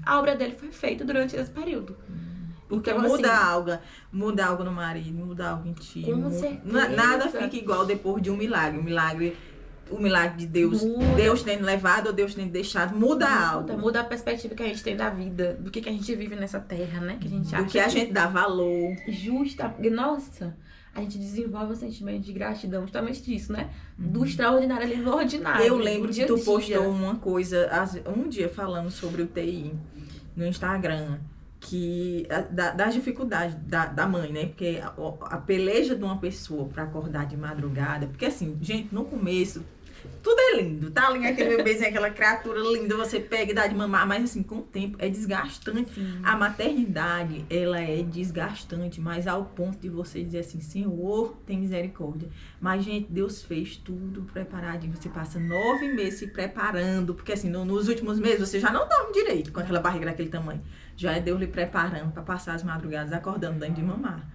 a obra dele foi feita durante esse período. Porque Então, muda algo no marido, muda algo em ti. Com certeza. Nada fica igual depois de um milagre. O milagre de Deus, Muda. Deus tendo levado ou Deus tendo deixado, muda algo. Muda a perspectiva que a gente tem da vida, do que a gente vive nessa terra, né? Que a gente acha Do que a gente dá valor. justa. Nossa, a gente desenvolve um sentimento de gratidão, justamente disso, né? Do extraordinário ali no ordinário. Eu lembro do que dia a tu dia. postou uma coisa, um dia falando sobre o TI no Instagram, que das dificuldades da mãe, né? Porque a peleja de uma pessoa pra acordar de madrugada, porque assim, gente, no começo tudo é lindo, tá ali aquele bebezinho, aquela criatura linda, você pega e dá de mamar, mas assim, com o tempo é desgastante. Sim. A maternidade, ela é desgastante, mas ao ponto de você dizer assim, Senhor, tem misericórdia. Mas, gente, Deus fez tudo preparadinho. Você passa 9 meses se preparando, porque assim, nos últimos meses você já não dorme direito com aquela barriga daquele tamanho. Já é Deus lhe preparando para passar as madrugadas acordando, dando de mamar.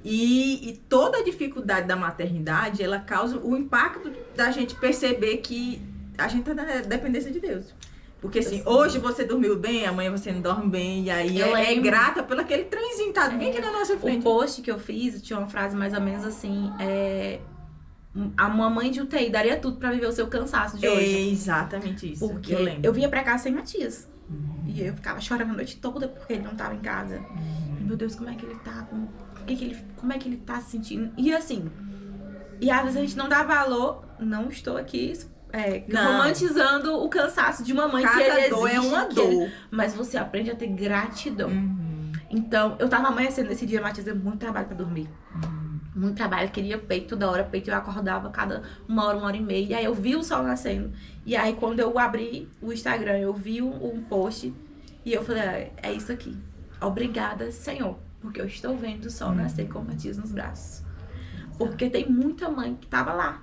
E toda a dificuldade da maternidade, ela causa o impacto da gente perceber que a gente tá na dependência de Deus. Porque assim, hoje você dormiu bem, amanhã você não dorme bem, e aí é grata pelo aquele trenzinho, tá bem aqui na nossa frente. O post que eu fiz tinha uma frase mais ou menos assim, a mamãe de UTI daria tudo pra viver o seu cansaço de hoje. É exatamente isso. Porque eu lembro. eu vinha pra casa sem Matias. E eu ficava chorando a noite toda porque ele não tava em casa. E, meu Deus, como é que ele tá? Como é que ele tá se sentindo? E assim, e às vezes a gente não dá valor, não estou aqui romantizando o cansaço de uma mãe, que ele Cada dor existe, é uma dor. mas você aprende a ter gratidão. Então, eu tava amanhecendo nesse dia, Matias deu muito trabalho pra dormir. Muito trabalho, queria peito toda hora, peito eu acordava cada 1 hora, 1 hora e meia. E aí eu vi o sol nascendo. E aí quando eu abri o Instagram, eu vi um post e eu falei, é isso aqui. Obrigada, Senhor, porque eu estou vendo o sol nascer com o Matias nos braços. Porque tem muita mãe que tava lá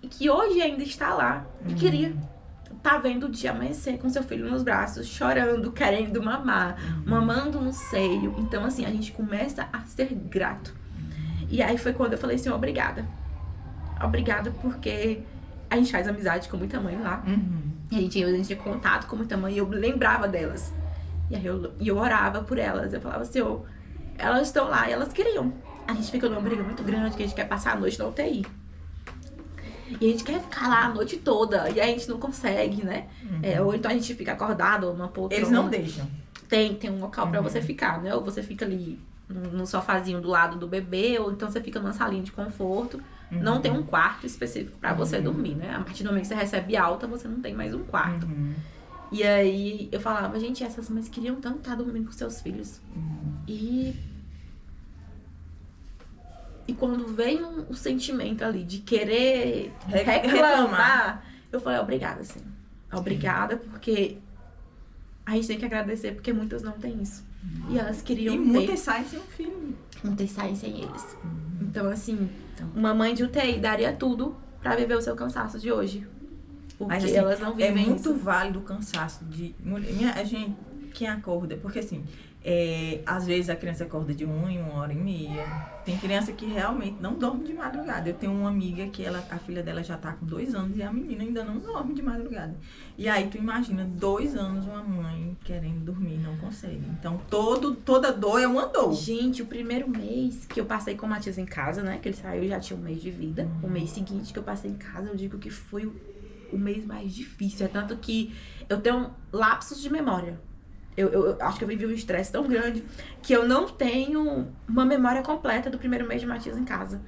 e que hoje ainda está lá e queria tá vendo o dia amanhecer com seu filho nos braços, chorando, querendo mamar, mamando no seio. Então assim, a gente começa a ser grato. E aí foi quando eu falei assim, obrigada. Obrigada porque a gente faz amizade com muita mãe lá. E a gente tinha contato com muita mãe e eu lembrava delas. E aí eu orava por elas. Eu falava, Senhor, elas estão lá e elas queriam. A gente fica numa briga muito grande, que a gente quer passar a noite na UTI. E a gente quer ficar lá a noite toda. E a gente não consegue, né? Ou então a gente fica acordado ou numa poltrona. Eles não deixam. Tem um local pra você ficar, né? Ou você fica ali no sofazinho do lado do bebê, ou então você fica numa salinha de conforto. Não tem um quarto específico pra você dormir, né? A partir do momento que você recebe alta, você não tem mais um quarto. E aí eu falava, gente, essas mães queriam tanto estar dormindo com seus filhos. E quando veio o sentimento ali de querer reclamar, eu falei, obrigada, assim. Obrigada, porque a gente tem que agradecer, porque muitas não têm isso. E elas queriam ter. E muitas saem sem um filho. Muitas saem sem eles. Então, assim, uma mãe de UTI daria tudo pra viver o seu cansaço de hoje. Porque mas, assim, elas não vivem é muito isso. válido o cansaço de a gente, quem acorda, porque assim, às vezes a criança acorda de 1 hora e meia. Tem criança que realmente não dorme de madrugada. Eu tenho uma amiga que a filha dela já tá com 2 anos e a menina ainda não dorme de madrugada. E aí tu imagina, 2 anos uma mãe querendo dormir não consegue. Então toda dor é uma dor. Gente, o primeiro mês que eu passei com o Matias em casa, né? Que ele saiu já tinha 1 mês de vida. O mês seguinte que eu passei em casa, eu digo que foi o mês mais difícil. É tanto que eu tenho lapsos de memória. Eu acho que eu vivi um estresse tão grande que eu não tenho uma memória completa do primeiro mês de Matias em casa.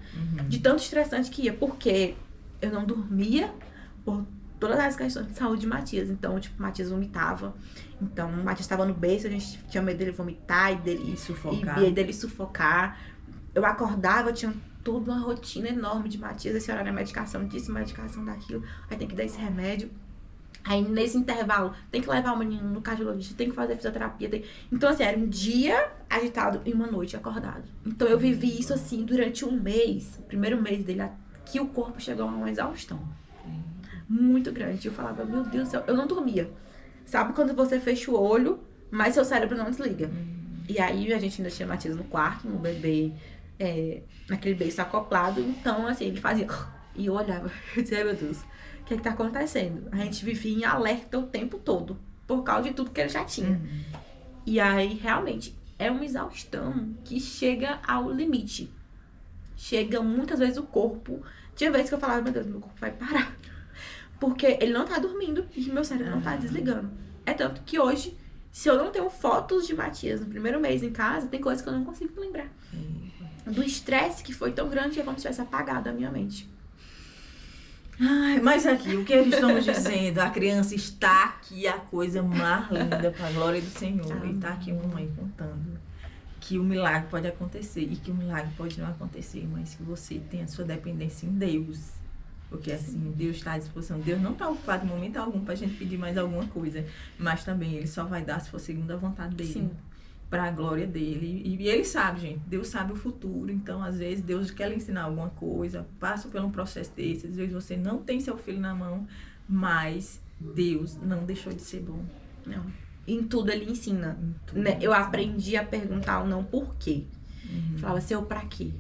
De tanto estressante que ia, porque eu não dormia por todas as questões de saúde de Matias. Então, tipo, Matias vomitava. Então, o Matias estava no berço, a gente tinha medo dele vomitar e dele sufocar. Eu acordava, tinha toda uma rotina enorme de Matias. Esse horário é medicação disso, medicação daquilo. Aí tem que dar esse remédio. Aí, nesse intervalo, tem que levar o menino no cardiologista, tem que fazer fisioterapia. Então, assim, era um dia agitado e uma noite acordado. Então, eu vivi isso, assim, durante um mês. O primeiro mês dele, que o corpo chegou a uma exaustão muito grande. Eu falava, meu Deus do céu, eu não dormia. Sabe quando você fecha o olho, mas seu cérebro não desliga? E aí, a gente ainda tinha Matias no quarto, no bebê, naquele beijo acoplado. Então, assim, ele fazia... E eu olhava, eu dizia, meu Deus... O que tá acontecendo? A gente vivia em alerta o tempo todo, por causa de tudo que ele já tinha. E aí, realmente, é uma exaustão que chega ao limite. Chega, muitas vezes, o corpo... Tinha vezes que eu falava, meu Deus, meu corpo vai parar. Porque ele não tá dormindo e meu cérebro não tá desligando. É tanto que hoje, se eu não tenho fotos de Matias no primeiro mês em casa, tem coisas que eu não consigo lembrar. Do estresse que foi tão grande que é como se tivesse apagado a minha mente. Ai, mas aqui, o que estamos dizendo? A criança está aqui, a coisa mais linda, para a glória do Senhor. E está aqui uma mãe contando que o milagre pode acontecer e que o milagre pode não acontecer, mas que você tem a sua dependência em Deus. Porque assim, Deus está à disposição. Deus não está ocupado em momento algum para a gente pedir mais alguma coisa, mas também Ele só vai dar se for segundo a vontade dEle. Sim. Para a glória dele. E ele sabe, gente. Deus sabe o futuro. Então, às vezes, Deus quer lhe ensinar alguma coisa. Passa por um processo desse. Às vezes, você não tem seu filho na mão. Mas Deus não deixou de ser bom. Não. Em tudo ele ensina. Tudo Né? Eu ensina. aprendi a perguntar o não por quê. Falava, seu pra quê?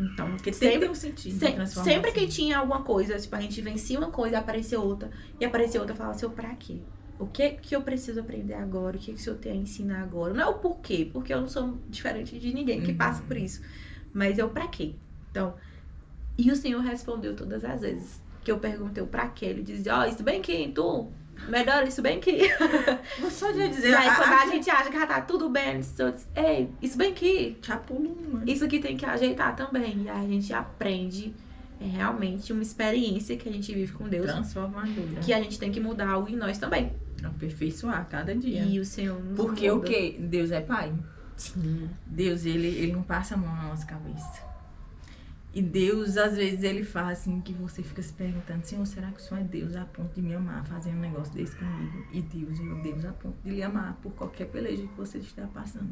Então, porque Tem que ter sempre... um sentido. Sempre que tinha alguma coisa, tipo, a gente vencia uma coisa, apareceu outra. E apareceu outra, falava, seu pra quê? O que eu preciso aprender agora? O que o senhor tem a ensinar agora? Não é o porquê, porque eu não sou diferente de ninguém que passa por isso. Mas é o pra quê. Então, e o Senhor respondeu todas as vezes que eu perguntei o pra quê. Ele dizia, isso bem aqui, tu, melhor isso bem aqui. Vou só te dizer. E aí, quando a gente acha que já tá tudo bem, o Senhor diz, ei, isso bem aqui. Chapuluma. Isso aqui tem que ajeitar também. E aí a gente aprende. É realmente uma experiência que a gente vive com Deus. Transformadora. Que a gente tem que mudar algo em nós também. Aperfeiçoar cada dia. E o Senhor nos Porque muda. o quê? Deus é pai. Sim. Deus, ele não passa a mão na nossa cabeça. E Deus, às vezes, ele faz assim, que você fica se perguntando, Senhor, será que o Senhor é Deus a ponto de me amar, fazendo um negócio desse comigo? E Deus é o Deus a ponto de lhe amar por qualquer peleja que você esteja passando.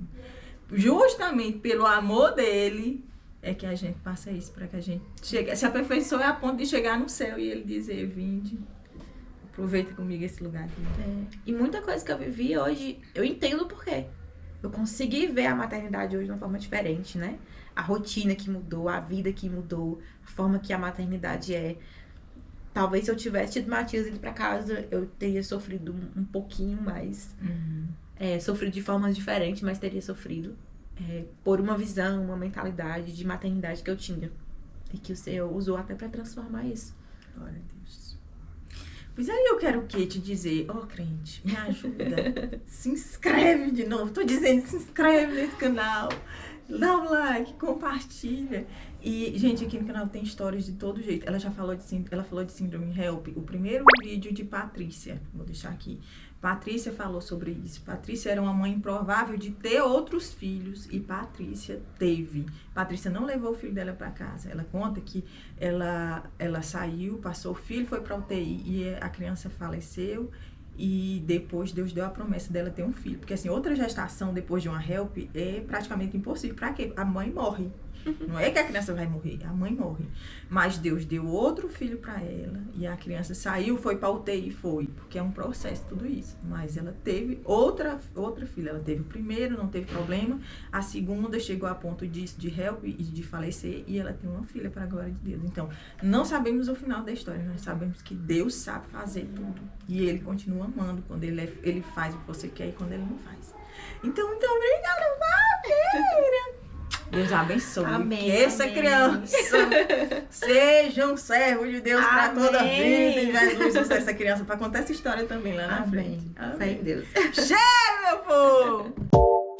Justamente pelo amor dele, é que a gente passa isso, para que a gente chegue, se aperfeiçoe a ponto de chegar no céu e ele dizer, vinde, aproveita comigo esse lugar aqui. E muita coisa que eu vivi hoje, eu entendo o porquê. Eu consegui ver a maternidade hoje de uma forma diferente, né? A rotina que mudou, a vida que mudou, a forma que a maternidade é. Talvez se eu tivesse tido Matias ido pra casa, eu teria sofrido um pouquinho mais. Sofrido de formas diferentes, mas teria sofrido. Por uma visão, uma mentalidade de maternidade que eu tinha. E que o Senhor usou até pra transformar isso. Glória a Deus. Pois aí eu quero o quê? Te dizer, crente, me ajuda. Se inscreve de novo. Tô dizendo, se inscreve nesse canal. Dá um like, compartilha. E, gente, aqui no canal tem histórias de todo jeito. Ela falou de síndrome HELP. O primeiro vídeo de Patrícia, vou deixar aqui. Patrícia falou sobre isso. Patrícia era uma mãe improvável de ter outros filhos e Patrícia teve. Patrícia não levou o filho dela para casa. Ela conta que ela saiu, passou o filho, foi para UTI e a criança faleceu. E depois Deus deu a promessa dela ter um filho. Porque assim, outra gestação depois de uma HELP é praticamente impossível. Pra quê? A mãe morre. Não é que a criança vai morrer, a mãe morre. Mas Deus deu outro filho pra ela. E a criança saiu, foi pra UTI, foi. Porque é um processo tudo isso. Mas ela teve outra filha. Ela teve o primeiro, não teve problema. A segunda chegou a ponto disso, de HELP e de falecer. E ela tem uma filha para a glória de Deus. Então, não sabemos o final da história. Nós sabemos que Deus sabe fazer tudo. E Ele continua amando quando Ele faz o que você quer e quando Ele não faz. Então obrigada, Valquíria. Deus abençoe. Amém, que essa amém. criança seja um servo de Deus para toda a vida. E Jesus usa essa criança para contar essa história também lá na frente. Fé em Deus. Cheio, meu povo!